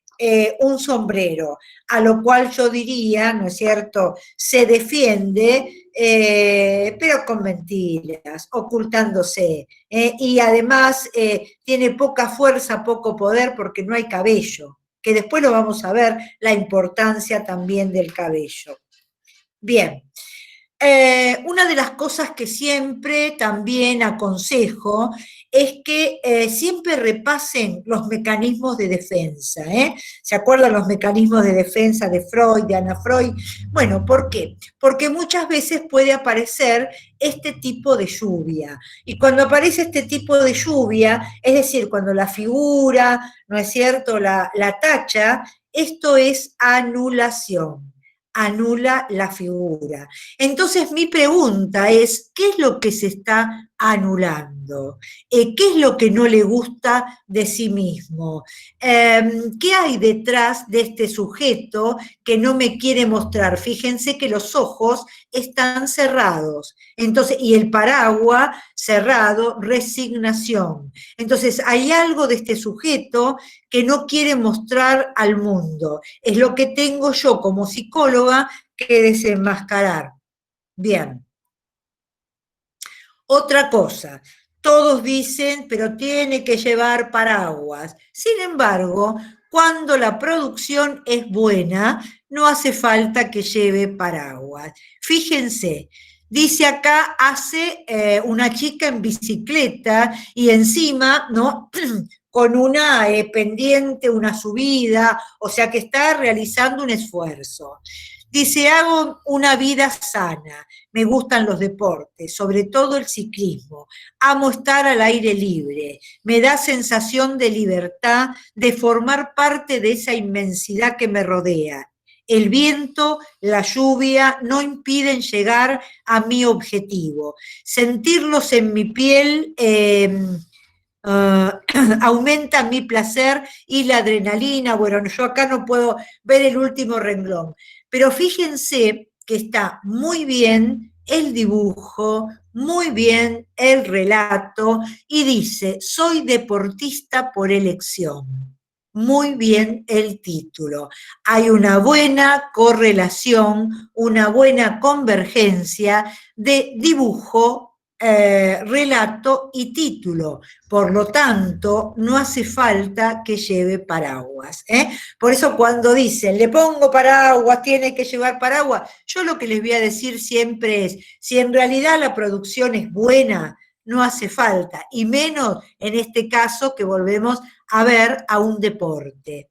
un sombrero, a lo cual yo diría, ¿no es cierto?, se defiende, pero con mentiras, ocultándose, y además tiene poca fuerza, poco poder, porque no hay cabello, que después lo vamos a ver, la importancia también del cabello. Bien. Una de las cosas que siempre también aconsejo es que siempre repasen los mecanismos de defensa. ¿Se acuerdan los mecanismos de defensa de Freud, de Ana Freud? Bueno, ¿por qué? Porque muchas veces puede aparecer este tipo de lluvia. Y cuando aparece este tipo de lluvia, es decir, cuando la figura, ¿no es cierto?, la tacha, esto es anulación. Anula la figura. Entonces mi pregunta es, ¿qué es lo que se está anulando? ¿Qué es lo que no le gusta de sí mismo? ¿Qué hay detrás de este sujeto que no me quiere mostrar? Fíjense que los ojos están cerrados, entonces, y el paraguas cerrado, resignación. Entonces, hay algo de este sujeto que no quiere mostrar al mundo. Es lo que tengo yo como psicóloga que desenmascarar. Bien. Otra cosa, todos dicen, pero tiene que llevar paraguas. Sin embargo, cuando la producción es buena, no hace falta que lleve paraguas. Fíjense, dice acá, hace una chica en bicicleta y encima, ¿no?, con una pendiente, una subida, o sea que está realizando un esfuerzo. Dice, hago una vida sana, me gustan los deportes, sobre todo el ciclismo, amo estar al aire libre, me da sensación de libertad, de formar parte de esa inmensidad que me rodea. El viento, la lluvia no impiden llegar a mi objetivo. Sentirlos en mi piel aumenta mi placer y la adrenalina. Bueno, yo acá no puedo ver el último renglón, pero fíjense que está muy bien el dibujo, muy bien el relato, y dice, soy deportista por elección. Muy bien el título. Hay una buena correlación, una buena convergencia de dibujo, relato y título. Por lo tanto, no hace falta que lleve paraguas. Por eso cuando dicen, le pongo paraguas, tiene que llevar paraguas, yo lo que les voy a decir siempre es, si en realidad la producción es buena, no hace falta, y menos en este caso que volvemos a ver a un deporte.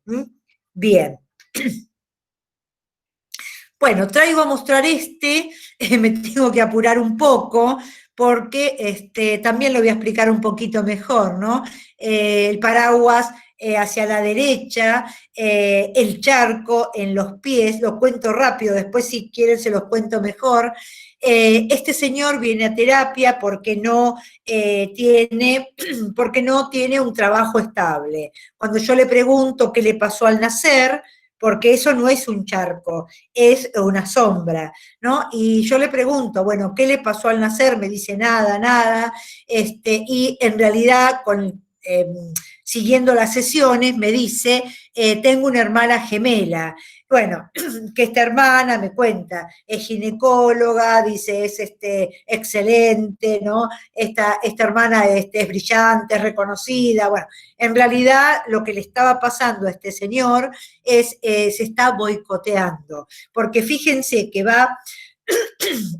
Bien. Bueno, traigo a mostrar me tengo que apurar un poco, porque también lo voy a explicar un poquito mejor, ¿no? El paraguas hacia la derecha, el charco en los pies, lo cuento rápido, después si quieren se los cuento mejor. Este señor viene a terapia porque no tiene un trabajo estable. Cuando yo le pregunto qué le pasó al nacer, porque eso no es un charco, es una sombra, ¿no? Y yo le pregunto, bueno, ¿qué le pasó al nacer? Me dice nada, nada, y en realidad, siguiendo las sesiones, me dice, tengo una hermana gemela. Bueno, que esta hermana me cuenta, es ginecóloga, dice, es excelente, ¿no? Esta hermana es brillante, es reconocida. Bueno, en realidad lo que le estaba pasando a este señor se está boicoteando, porque fíjense que va,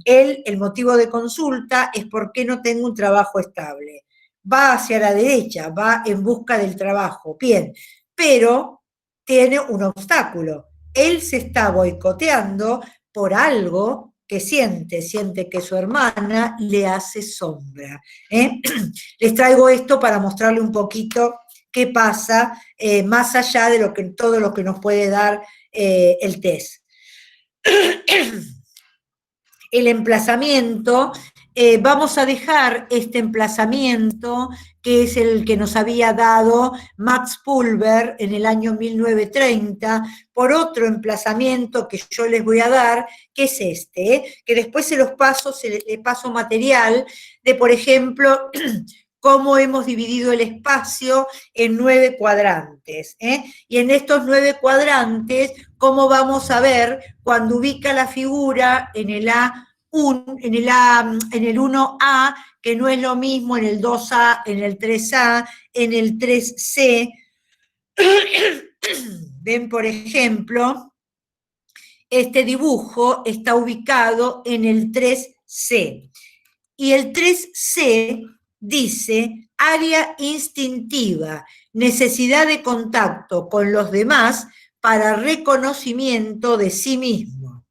el motivo de consulta es por qué no tengo un trabajo estable. Va hacia la derecha, va en busca del trabajo, bien, pero tiene un obstáculo. Él se está boicoteando por algo que siente que su hermana le hace sombra. Les traigo esto para mostrarle un poquito qué pasa más allá de todo lo que nos puede dar el test. El emplazamiento, vamos a dejar este emplazamiento, que es el que nos había dado Max Pulver en el año 1930, por otro emplazamiento que yo les voy a dar, que es que después se le paso material de, por ejemplo, cómo hemos dividido el espacio en 9 cuadrantes. Y en estos 9 cuadrantes, cómo vamos a ver cuando ubica la figura en el en el 1A, que no es lo mismo en el 2A, en el 3A, en el 3C. Ven, por ejemplo, este dibujo está ubicado en el 3C. Y el 3C dice área instintiva, necesidad de contacto con los demás para reconocimiento de sí mismo.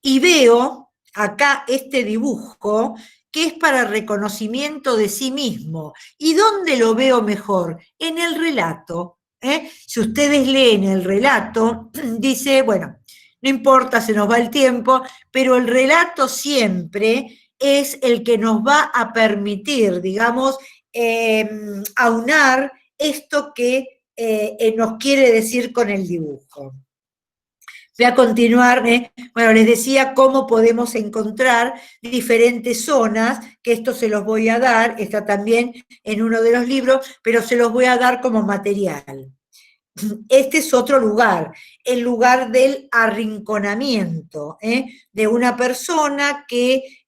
Y veo acá este dibujo que es para reconocimiento de sí mismo. ¿Y dónde lo veo mejor? En el relato. Si ustedes leen el relato, dice, bueno, no importa, se nos va el tiempo, pero el relato siempre es el que nos va a permitir, digamos, aunar esto que nos quiere decir con el dibujo. Voy a continuar, bueno, les decía cómo podemos encontrar diferentes zonas, que esto se los voy a dar, está también en uno de los libros, pero se los voy a dar como material. Este es otro lugar, el lugar del arrinconamiento, de una persona que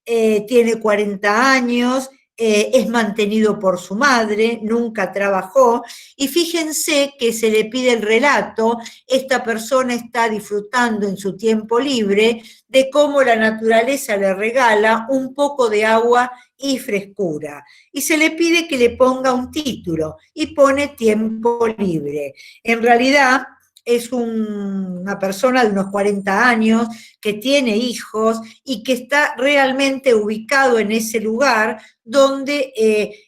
tiene 40 años, es mantenido por su madre, nunca trabajó, y fíjense que se le pide el relato, esta persona está disfrutando en su tiempo libre de cómo la naturaleza le regala un poco de agua y frescura, y se le pide que le ponga un título, y pone tiempo libre. En realidad, es una persona de unos 40 años que tiene hijos y que está realmente ubicado en ese lugar donde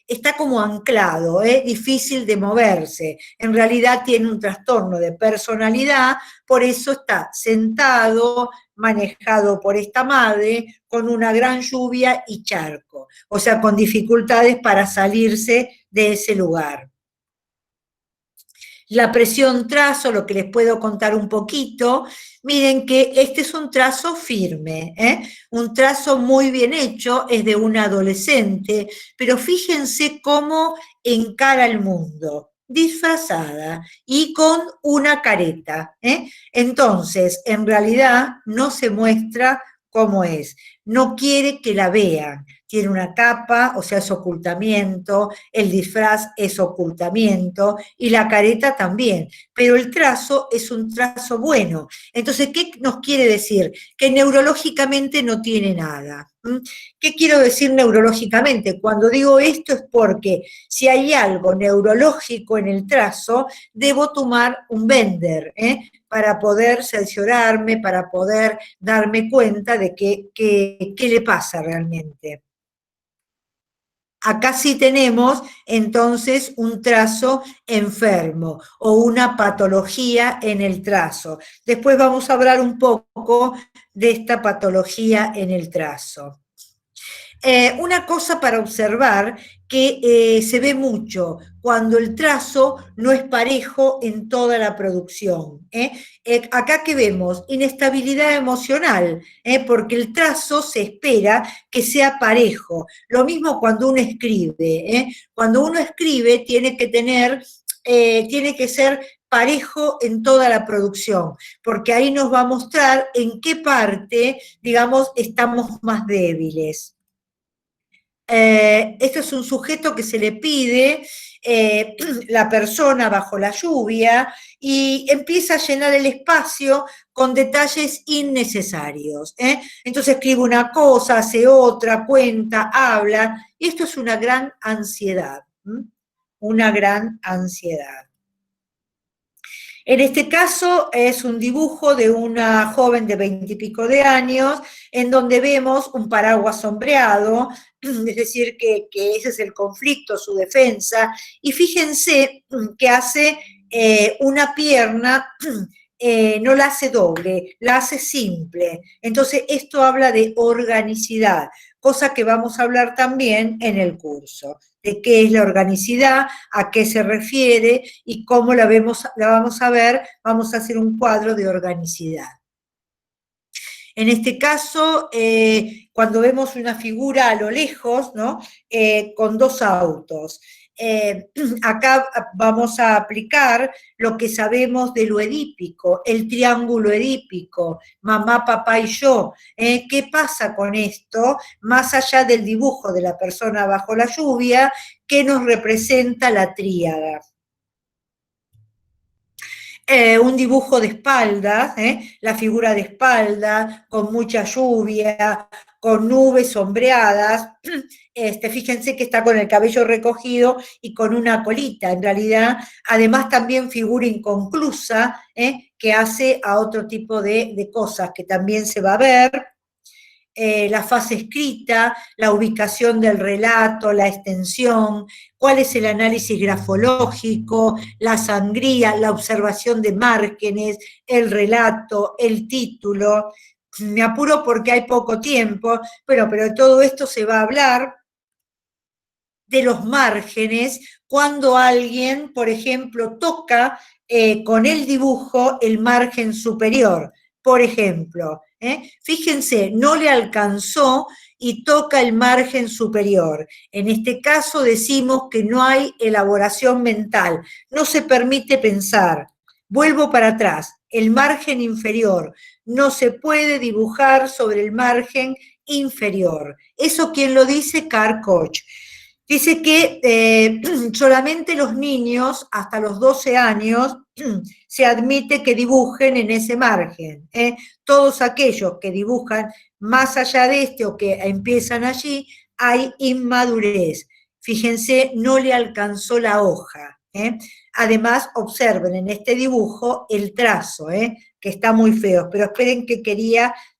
está como anclado, difícil de moverse. En realidad tiene un trastorno de personalidad, por eso está sentado, manejado por esta madre, con una gran lluvia y charco, o sea, con dificultades para salirse de ese lugar. La presión trazo, lo que les puedo contar un poquito, miren que este es un trazo firme, un trazo muy bien hecho, es de una adolescente, pero fíjense cómo encara el mundo, disfrazada y con una careta. Entonces, en realidad no se muestra cómo es, no quiere que la vean. Tiene una capa, o sea, es ocultamiento, el disfraz es ocultamiento y la careta también, pero el trazo es un trazo bueno. Entonces, ¿qué nos quiere decir? Que neurológicamente no tiene nada. ¿Qué quiero decir neurológicamente? Cuando digo esto es porque si hay algo neurológico en el trazo, debo tomar un Bender, para poder cerciorarme, para poder darme cuenta de qué le pasa realmente. Acá sí tenemos entonces un trazo enfermo o una patología en el trazo. Después vamos a hablar un poco de esta patología en el trazo. Una cosa para observar que se ve mucho cuando el trazo no es parejo en toda la producción. Acá que vemos inestabilidad emocional, porque el trazo se espera que sea parejo. Lo mismo cuando uno escribe. Cuando uno escribe tiene que tener, tiene que ser parejo en toda la producción, porque ahí nos va a mostrar en qué parte, digamos, estamos más débiles. Esto es un sujeto que se le pide, la persona bajo la lluvia, y empieza a llenar el espacio con detalles innecesarios. Entonces escribe una cosa, hace otra, cuenta, habla, y esto es una gran ansiedad, una gran ansiedad. En este caso es un dibujo de una joven de 20 y pico de años, en donde vemos un paraguas sombreado, es decir, que ese es el conflicto, su defensa, y fíjense que hace una pierna, no la hace doble, la hace simple. Entonces, esto habla de organicidad, cosa que vamos a hablar también en el curso, de qué es la organicidad, a qué se refiere y cómo la vamos a ver, vamos a hacer un cuadro de organicidad. En este caso, cuando vemos una figura a lo lejos, ¿no? Con dos autos, acá vamos a aplicar lo que sabemos de lo edípico, el triángulo edípico, mamá, papá y yo. ¿Qué pasa con esto? Más allá del dibujo de la persona bajo la lluvia, ¿qué nos representa la tríada? Un dibujo de espalda, la figura de espalda, con mucha lluvia, con nubes sombreadas. Fíjense que está con el cabello recogido y con una colita, en realidad. Además también figura inconclusa, que hace a otro tipo de cosas que también se va a ver. La fase escrita, la ubicación del relato, la extensión, cuál es el análisis grafológico, la sangría, la observación de márgenes, el relato, el título. Me apuro porque hay poco tiempo, pero todo esto se va a hablar de los márgenes cuando alguien, por ejemplo, toca con el dibujo el margen superior. Por ejemplo, fíjense, no le alcanzó y toca el margen superior. En este caso decimos que no hay elaboración mental, no se permite pensar. Vuelvo para atrás, el margen inferior. No se puede dibujar sobre el margen inferior. ¿Eso quién lo dice? Karl Koch. Dice que solamente los niños hasta los 12 años se admite que dibujen en ese margen. Todos aquellos que dibujan más allá de este o que empiezan allí, hay inmadurez. Fíjense, no le alcanzó la hoja. Además, observen en este dibujo el trazo, que está muy feo, pero esperen que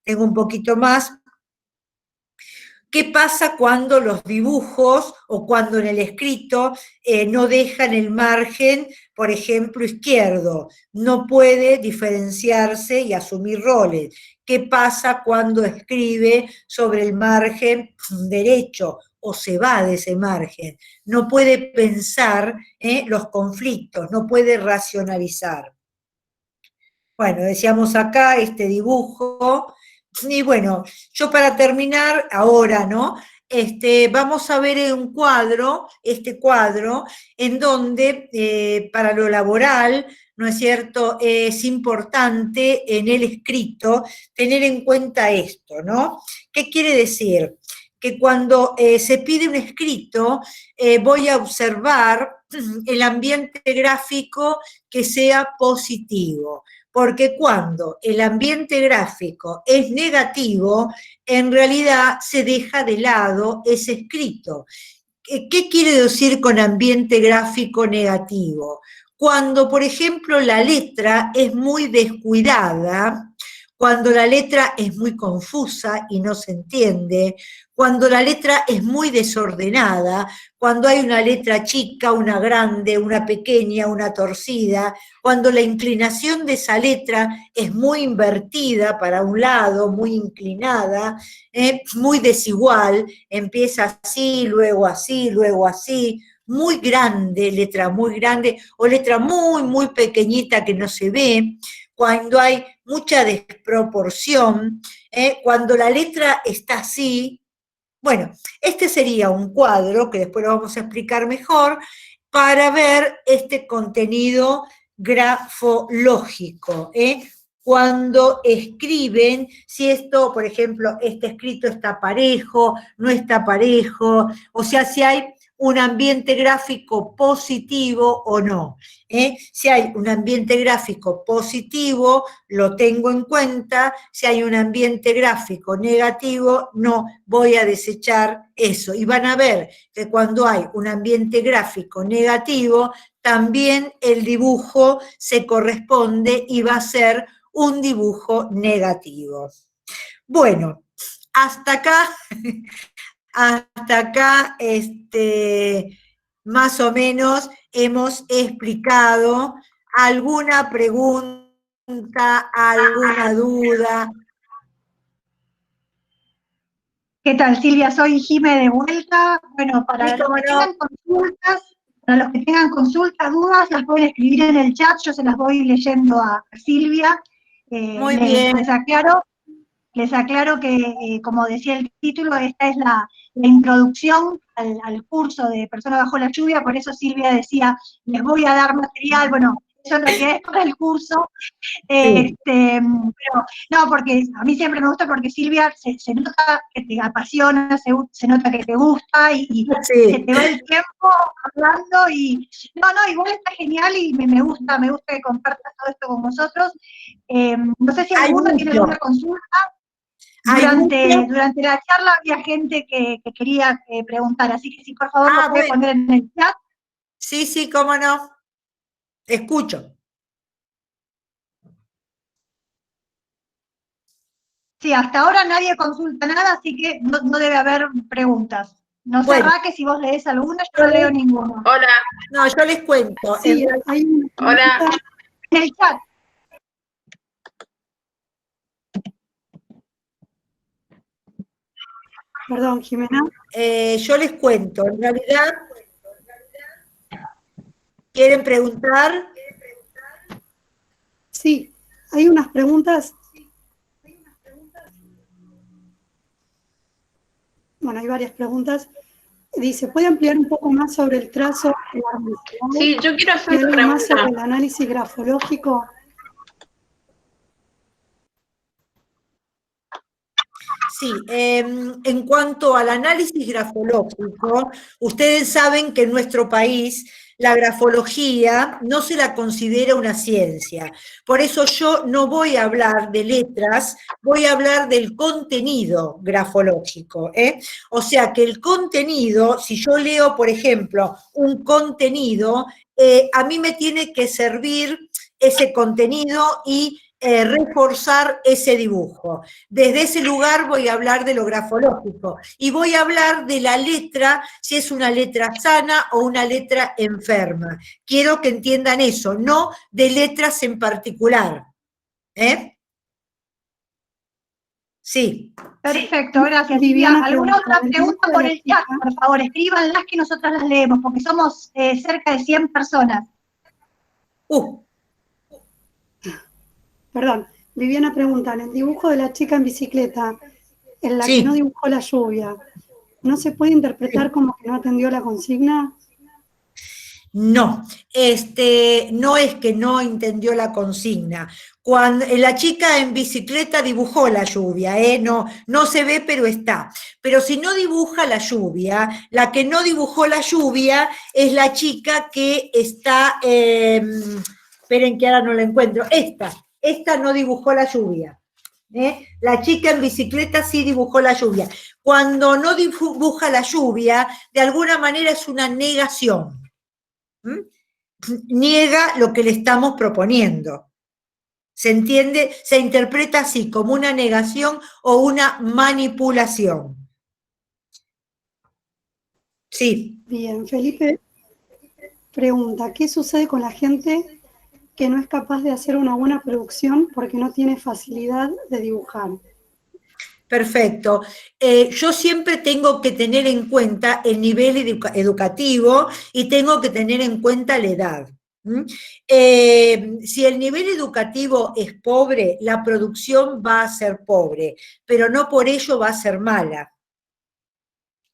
tengo un poquito más. ¿Qué pasa cuando los dibujos o cuando en el escrito no dejan el margen, por ejemplo, izquierdo? No puede diferenciarse y asumir roles. ¿Qué pasa cuando escribe sobre el margen derecho o se va de ese margen? No puede pensar los conflictos, no puede racionalizar. Bueno, decíamos acá este dibujo. Y bueno, yo para terminar ahora, ¿no? Vamos a ver un cuadro, este cuadro, en donde para lo laboral, ¿no es cierto?, es importante en el escrito tener en cuenta esto, ¿no? ¿Qué quiere decir? Que cuando se pide un escrito, voy a observar el ambiente gráfico que sea positivo, porque cuando el ambiente gráfico es negativo, en realidad se deja de lado ese escrito. ¿Qué quiere decir con ambiente gráfico negativo? Cuando, por ejemplo, la letra es muy descuidada, cuando la letra es muy confusa y no se entiende, cuando la letra es muy desordenada, cuando hay una letra chica, una grande, una pequeña, una torcida, cuando la inclinación de esa letra es muy invertida para un lado, muy inclinada, muy desigual, empieza así, luego así, muy grande, letra muy grande, o letra muy, muy pequeñita que no se ve, cuando hay mucha desproporción, cuando la letra está así. Bueno, este sería un cuadro, que después lo vamos a explicar mejor, para ver este contenido grafológico, cuando escriben, si esto, por ejemplo, este escrito está parejo, no está parejo, o sea, si hay un ambiente gráfico positivo o no. Si hay un ambiente gráfico positivo, lo tengo en cuenta. Si hay un ambiente gráfico negativo, no voy a desechar eso. Y van a ver que cuando hay un ambiente gráfico negativo, también el dibujo se corresponde y va a ser un dibujo negativo. Bueno, hasta acá, más o menos hemos explicado. ¿Alguna pregunta, alguna duda? ¿Qué tal, Silvia? Soy Jime de vuelta. Bueno, para los que tengan consultas, dudas, las pueden escribir en el chat, yo se las voy leyendo a Silvia. Muy bien. Les aclaro que, como decía el título, esta es la introducción al curso de Persona Bajo la Lluvia, por eso Silvia decía, les voy a dar material, bueno, eso en realidad es para el curso, Sí. pero no, porque a mí siempre me gusta porque Silvia se nota que te apasiona, se nota que te gusta y Sí. se te va el tiempo hablando y no, igual está genial y me gusta que compartas todo esto con nosotros. No sé si alguno tiene alguna consulta. Durante la charla había gente que quería preguntar, así que si por favor lo puede poner en el chat. Sí, cómo no. Escucho. Sí, hasta ahora nadie consulta nada, así que no debe haber preguntas. No sé, Raque, si vos lees alguna, yo no leo ninguno. Hola. No, yo les cuento. Sí, hay una Hola. En el chat. Perdón, Jimena. Yo les cuento. En realidad, ¿quieren preguntar? Sí, hay unas preguntas. Bueno, hay varias preguntas. Dice, ¿puede ampliar un poco más sobre el trazo? Sí, yo quiero hacer una pregunta. Más sobre pregunta. el análisis grafológico. Sí, en cuanto al análisis grafológico, ustedes saben que en nuestro país la grafología no se la considera una ciencia. Por eso yo no voy a hablar de letras, voy a hablar del contenido grafológico, ¿eh? O sea que el contenido, si yo leo, por ejemplo, un contenido, a mí me tiene que servir ese contenido y reforzar ese dibujo. Desde ese lugar voy a hablar de lo grafológico y voy a hablar de la letra, si es una letra sana o una letra enferma. Quiero que entiendan eso, no de letras en particular. ¿Eh? Sí. Perfecto, gracias. Silvia. Viviana ¿Alguna pregunta, otra ¿el pregunta dibujo de por la el chat? chica? Por favor, escríbanlas que nosotras las leemos, porque somos cerca de 100 personas. Uh, Perdón, Viviana pregunta, ¿en el dibujo de la chica en bicicleta, en la que no sí. dibujó la lluvia, no se puede interpretar como que no atendió la consigna? No, no es que no entendió la consigna. Cuando la chica en bicicleta dibujó la lluvia, no, no se ve, pero está. Pero si no dibuja la lluvia, la que no dibujó la lluvia es la chica que está, esperen que ahora no la encuentro, esta no dibujó la lluvia. La chica en bicicleta sí dibujó la lluvia. Cuando no dibuja la lluvia, de alguna manera es una negación. ¿Mm? Niega lo que le estamos proponiendo. ¿Se entiende? Se interpreta así, como una negación o una manipulación. Sí. Bien, Felipe pregunta, ¿qué sucede con la gente que no es capaz de hacer una buena producción porque no tiene facilidad de dibujar? Perfecto. Yo siempre tengo que tener en cuenta el nivel educativo y tengo que tener en cuenta la edad. Si el nivel educativo es pobre, la producción va a ser pobre, pero no por ello va a ser mala.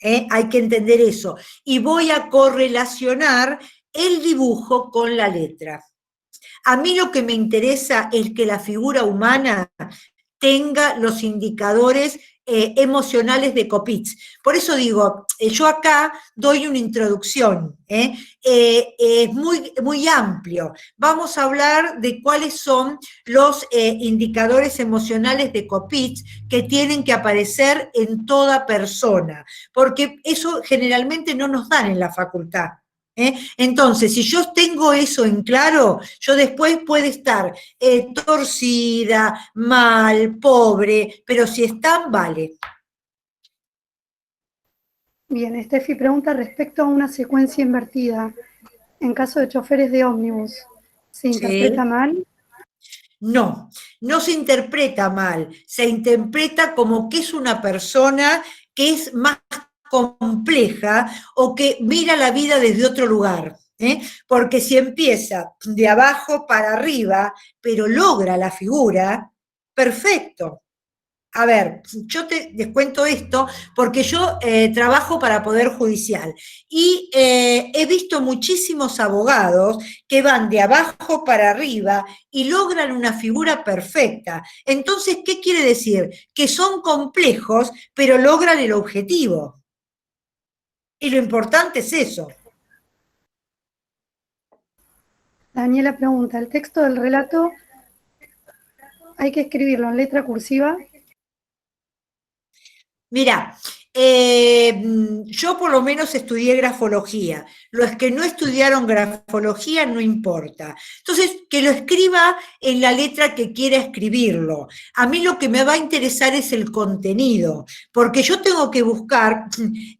Hay que entender eso. Y voy a correlacionar el dibujo con la letra. A mí lo que me interesa es que la figura humana tenga los indicadores emocionales de Copitz. Por eso digo, yo acá doy una introducción, es muy, muy amplio. Vamos a hablar de cuáles son los indicadores emocionales de Copitz que tienen que aparecer en toda persona, porque eso generalmente no nos dan en la facultad. Entonces, si yo tengo eso en claro, yo después puede estar torcida, mal, pobre, pero si están, vale. Bien, Steffi pregunta respecto a una secuencia invertida. En caso de choferes de ómnibus, ¿se interpreta Sí. mal? No, no se interpreta mal, se interpreta como que es una persona que es más compleja o que mira la vida desde otro lugar. Porque si empieza de abajo para arriba, pero logra la figura, perfecto. A ver, yo les cuento esto porque yo trabajo para Poder Judicial y he visto muchísimos abogados que van de abajo para arriba y logran una figura perfecta. Entonces, ¿qué quiere decir? Que son complejos, pero logran el objetivo. Y lo importante es eso. Daniela pregunta, ¿el texto del relato hay que escribirlo en letra cursiva? Mira, yo por lo menos estudié grafología. Los que no estudiaron grafología no importa. Entonces, que lo escriba en la letra que quiera escribirlo. A mí lo que me va a interesar es el contenido, porque yo tengo que buscar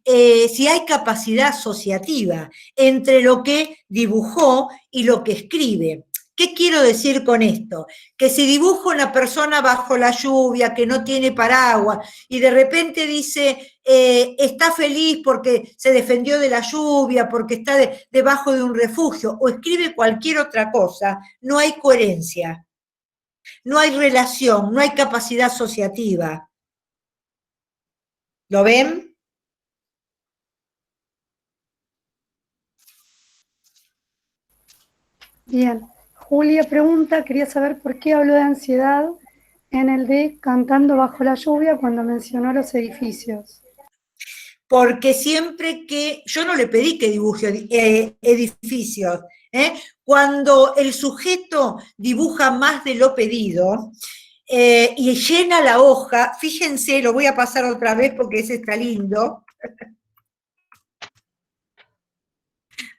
si hay capacidad asociativa entre lo que dibujó y lo que escribe. ¿Qué quiero decir con esto? Que si dibujo una persona bajo la lluvia, que no tiene paraguas, y de repente dice, está feliz porque se defendió de la lluvia, porque está debajo de un refugio, o escribe cualquier otra cosa, no hay coherencia, no hay relación, no hay capacidad asociativa. ¿Lo ven? Bien. Julia pregunta, quería saber por qué habló de ansiedad en el de Cantando bajo la lluvia cuando mencionó los edificios? Porque siempre que, yo no le pedí que dibuje edificios, ¿eh? Cuando el sujeto dibuja más de lo pedido y llena la hoja, fíjense, lo voy a pasar otra vez porque ese está lindo.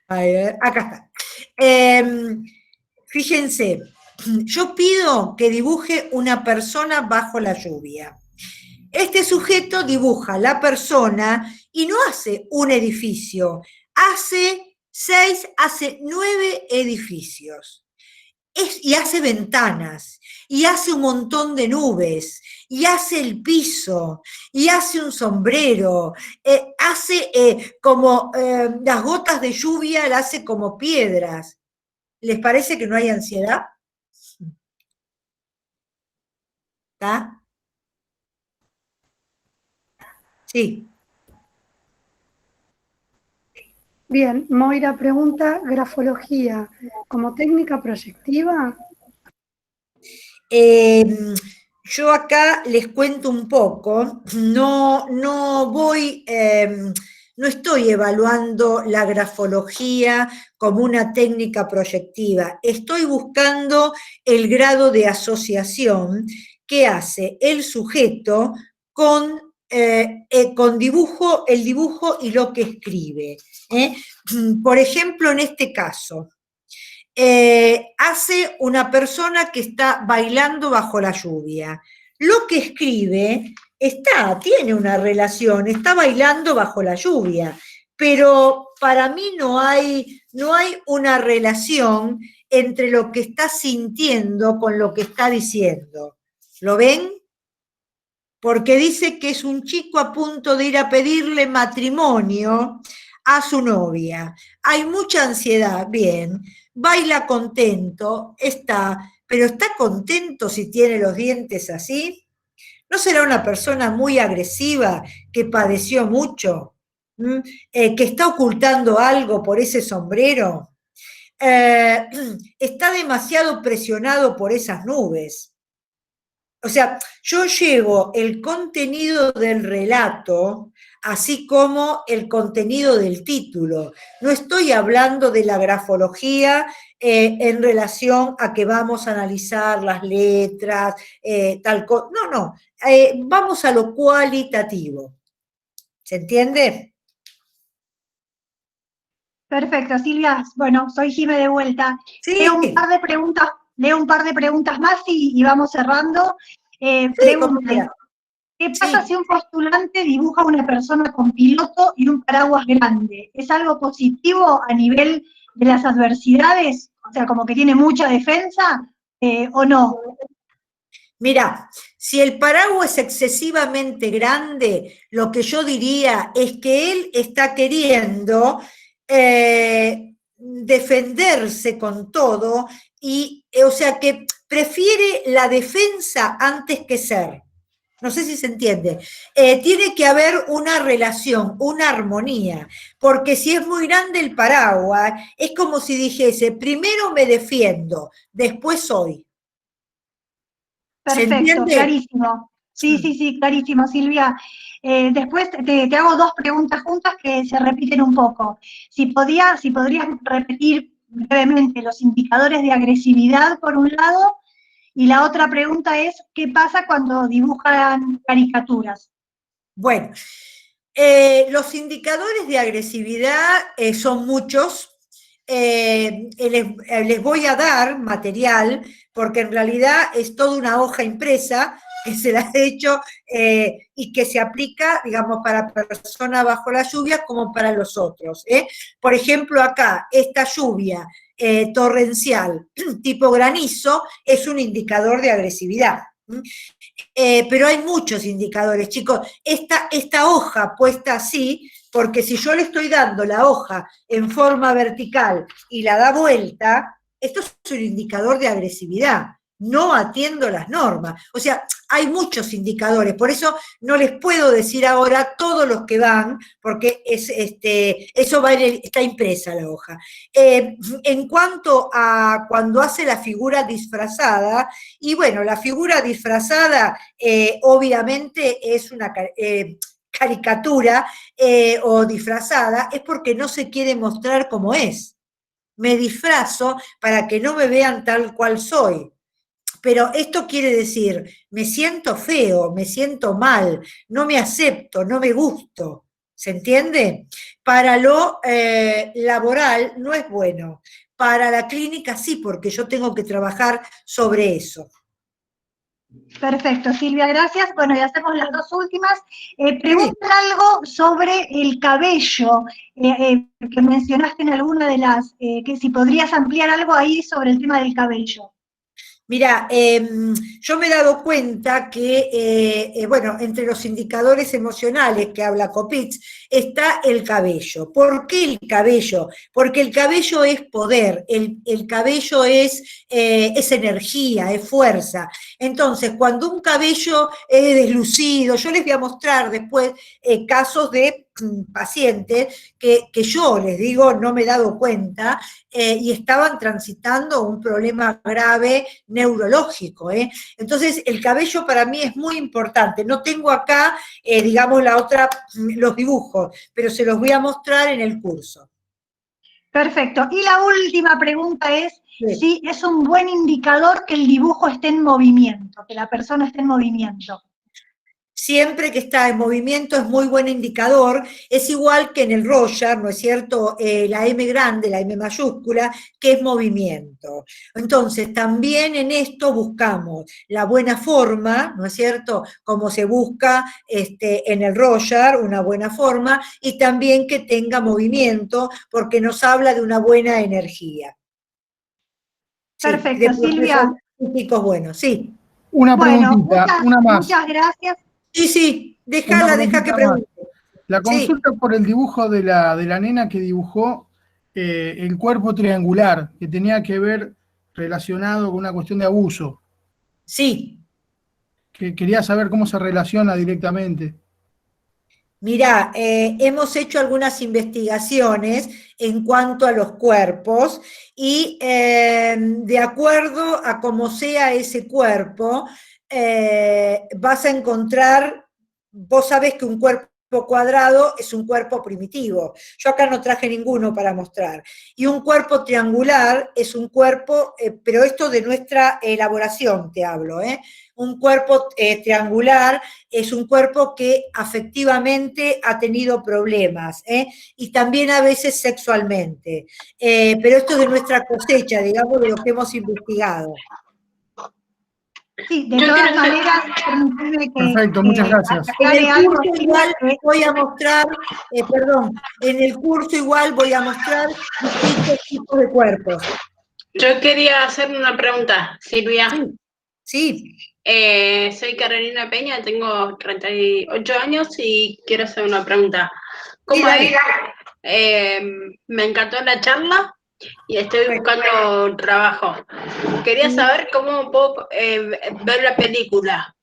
Acá está. Fíjense, yo pido que dibuje una persona bajo la lluvia. Este sujeto dibuja la persona y no hace un edificio, hace 6, hace 9 edificios. Y hace ventanas, y hace un montón de nubes, y hace el piso, y hace un sombrero, hace como las gotas de lluvia, las hace como piedras. ¿Les parece que no hay ansiedad? ¿Está? Sí. Bien, Moira pregunta, ¿grafología como técnica proyectiva? Yo acá les cuento un poco, no estoy evaluando la grafología como una técnica proyectiva, estoy buscando el grado de asociación que hace el sujeto con dibujo, el dibujo y lo que escribe. Por ejemplo, en este caso, hace una persona que está bailando bajo la lluvia. Lo que escribe tiene una relación, está bailando bajo la lluvia, pero para mí no hay una relación entre lo que está sintiendo con lo que está diciendo. ¿Lo ven? Porque dice que es un chico a punto de ir a pedirle matrimonio a su novia. Hay mucha ansiedad, bien, baila contento, pero ¿está contento si tiene los dientes así? ¿No será una persona muy agresiva que padeció mucho? ¿Que está ocultando algo por ese sombrero? Está demasiado presionado por esas nubes. O sea, yo llevo el contenido del relato, así como el contenido del título. No estoy hablando de la grafología en relación a que vamos a analizar las letras, tal cosa. No. Vamos a lo cualitativo. ¿Se entiende? Perfecto, Silvia. Bueno, soy Jime de vuelta. Sí. Leo un par de preguntas más y vamos cerrando. Pregunta. ¿Qué pasa si un postulante dibuja una persona con piloto y un paraguas grande? ¿Es algo positivo a nivel de las adversidades? O sea, como que tiene mucha defensa, ¿o no? Mirá, si el paraguas es excesivamente grande, lo que yo diría es que él está queriendo defenderse con todo o sea, que prefiere la defensa antes que ser. No sé si se entiende. Tiene que haber una relación, una armonía, porque si es muy grande el paraguas, es como si dijese, primero me defiendo, después soy. Perfecto, clarísimo. Sí, clarísimo, Silvia. Después te hago dos preguntas juntas que se repiten un poco. Si podrías repetir brevemente los indicadores de agresividad por un lado, y la otra pregunta es, ¿qué pasa cuando dibujan caricaturas? Bueno, los indicadores de agresividad son muchos. Les voy a dar material, porque en realidad es toda una hoja impresa que se la he hecho y que se aplica, digamos, para personas bajo la lluvia como para los otros. Por ejemplo, acá, esta lluvia torrencial tipo granizo es un indicador de agresividad. Pero hay muchos indicadores, chicos. Esta hoja puesta así, porque si yo le estoy dando la hoja en forma vertical y la da vuelta, esto es un indicador de agresividad. no atiendo las normas. O sea, hay muchos indicadores, por eso no les puedo decir ahora todos los que van, porque eso va está impresa la hoja. En cuanto a cuando hace la figura disfrazada, y bueno, la figura disfrazada obviamente es una caricatura o disfrazada, es porque no se quiere mostrar como es. Me disfrazo para que no me vean tal cual soy. Pero esto quiere decir, me siento feo, me siento mal, no me acepto, no me gusto, ¿se entiende? Para lo laboral no es bueno, para la clínica sí, porque yo tengo que trabajar sobre eso. Perfecto, Silvia, gracias. Bueno, y hacemos las dos últimas. Preguntan algo sobre el cabello, que mencionaste en alguna de las, que si podrías ampliar algo ahí sobre el tema del cabello. Mira, yo me he dado cuenta que, bueno, entre los indicadores emocionales que habla Copitz está el cabello. ¿Por qué el cabello? Porque el cabello es poder, el cabello es energía, es fuerza. Entonces, cuando un cabello es deslucido, yo les voy a mostrar después casos de pacientes que yo les digo, no me he dado cuenta, y estaban transitando un problema grave neurológico. Entonces, el cabello para mí es muy importante. No tengo acá, digamos, los dibujos, pero se los voy a mostrar en el curso. Perfecto. Y la última pregunta es si es un buen indicador que el dibujo esté en movimiento, que la persona esté en movimiento. Siempre que está en movimiento es muy buen indicador, es igual que en el Roger, ¿no es cierto?, la M grande, la M mayúscula, que es movimiento. Entonces, también en esto buscamos la buena forma, ¿no es cierto?, como se busca en el Roger, una buena forma, y también que tenga movimiento, porque nos habla de una buena energía. Perfecto, sí, Silvia. Típicos buenos, sí. Una preguntita, una más. Muchas gracias. Sí, deja que pregunte. La consulta por el dibujo de la nena que dibujó el cuerpo triangular, que tenía que ver relacionado con una cuestión de abuso. Sí. Que quería saber cómo se relaciona directamente. Mirá, hemos hecho algunas investigaciones en cuanto a los cuerpos y de acuerdo a cómo sea ese cuerpo, vas a encontrar, vos sabés que un cuerpo cuadrado es un cuerpo primitivo. Yo acá no traje ninguno para mostrar. Y un cuerpo triangular es un cuerpo, pero esto de nuestra elaboración te hablo, un cuerpo triangular es un cuerpo que afectivamente ha tenido problemas, y también a veces sexualmente. Pero esto es de nuestra cosecha, digamos, de lo que hemos investigado. Sí, de todas maneras, permíteme que... Perfecto, muchas gracias. En el curso igual voy a mostrar, en el curso igual voy a mostrar distintos tipos de cuerpos. Yo quería hacer una pregunta, Silvia. Sí. Soy Carolina Peña, tengo 38 años y quiero hacer una pregunta. ¿Cómo es? Me encantó la charla y estoy buscando trabajo. Quería saber cómo puedo ver la película.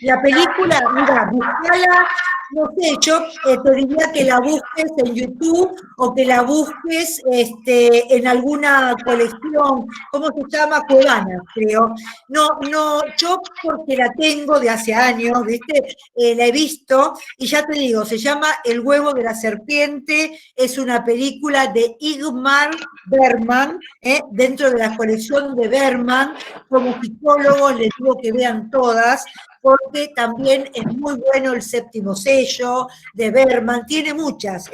La película, mira, buscala, no sé, yo te diría que la busques en YouTube o que la busques en alguna colección, ¿cómo se llama? Cuevana, creo. No, yo porque la tengo de hace años, ¿viste? La he visto y ya te digo, se llama El huevo de la serpiente, es una película de Ingmar Bergman, dentro de la colección de Bergman. Como psicólogos les digo que vean todas, porque también es muy bueno El séptimo sello de Bergman, tiene muchas,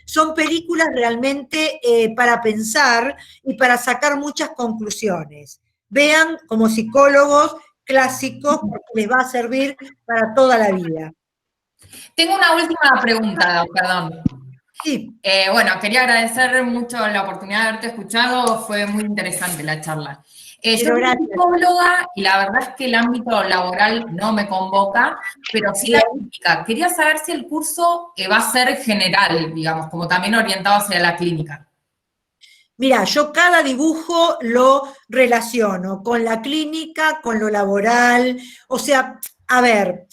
son películas realmente para pensar y para sacar muchas conclusiones. Vean como psicólogos clásicos, porque les va a servir para toda la vida. Tengo una última pregunta, perdón. Sí. Bueno, quería agradecer mucho la oportunidad de haberte escuchado, fue muy interesante la charla. Yo soy psicóloga y la verdad es que el ámbito laboral no me convoca, pero sí la clínica. Quería saber si el curso va a ser general, digamos, como también orientado hacia la clínica. Mira, yo cada dibujo lo relaciono con la clínica, con lo laboral, o sea, a ver,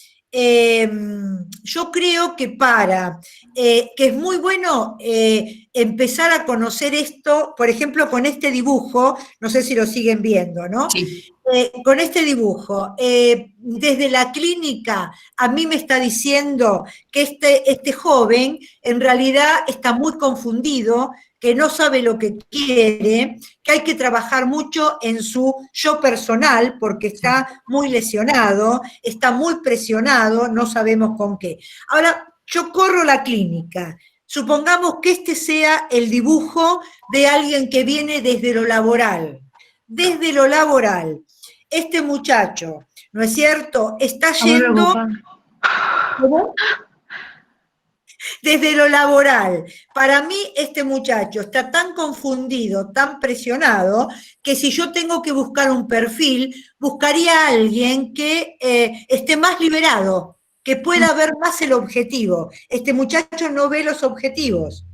yo creo que que es muy bueno empezar a conocer esto, por ejemplo, con este dibujo, no sé si lo siguen viendo, ¿no? Sí. Con este dibujo, desde la clínica, a mí me está diciendo que este joven en realidad está muy confundido, que no sabe lo que quiere, que hay que trabajar mucho en su yo personal, porque está muy lesionado, está muy presionado, no sabemos con qué. Ahora, yo corro la clínica. Supongamos que este sea el dibujo de alguien que viene desde lo laboral. Desde lo laboral, este muchacho, ¿no es cierto?, está yendo... ¿Cómo? Desde lo laboral, para mí este muchacho está tan confundido, tan presionado, que si yo tengo que buscar un perfil, buscaría a alguien que esté más liberado, que pueda ver más el objetivo. Este muchacho no ve los objetivos.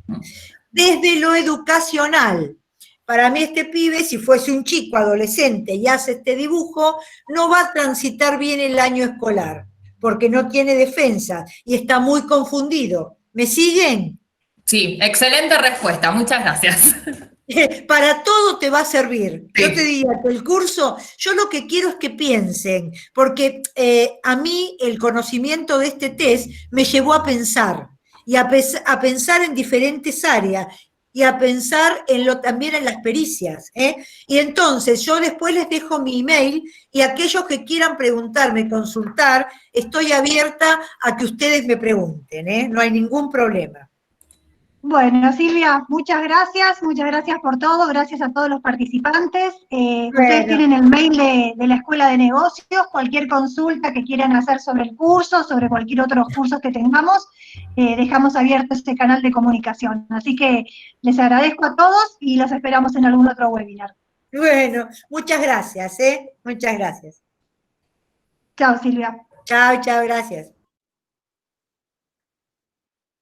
Desde lo educacional, para mí este pibe, si fuese un chico adolescente y hace este dibujo, no va a transitar bien el año escolar, porque no tiene defensa y está muy confundido. ¿Me siguen? Sí, excelente respuesta, muchas gracias. Para todo te va a servir. Sí. Yo te diría que el curso, yo lo que quiero es que piensen, porque a mí el conocimiento de este test me llevó a pensar, y a pensar en diferentes áreas, y a pensar también en las pericias. Y entonces yo después les dejo mi email, y aquellos que quieran preguntarme, consultar, estoy abierta a que ustedes me pregunten, no hay ningún problema. Bueno, Silvia, muchas gracias por todo, gracias a todos los participantes. Ustedes tienen el mail de la Escuela de Negocios, cualquier consulta que quieran hacer sobre el curso, sobre cualquier otro curso que tengamos, dejamos abierto este canal de comunicación. Así que les agradezco a todos y los esperamos en algún otro webinar. Bueno, muchas gracias, muchas gracias. Chao, Silvia. Chao, chao, gracias.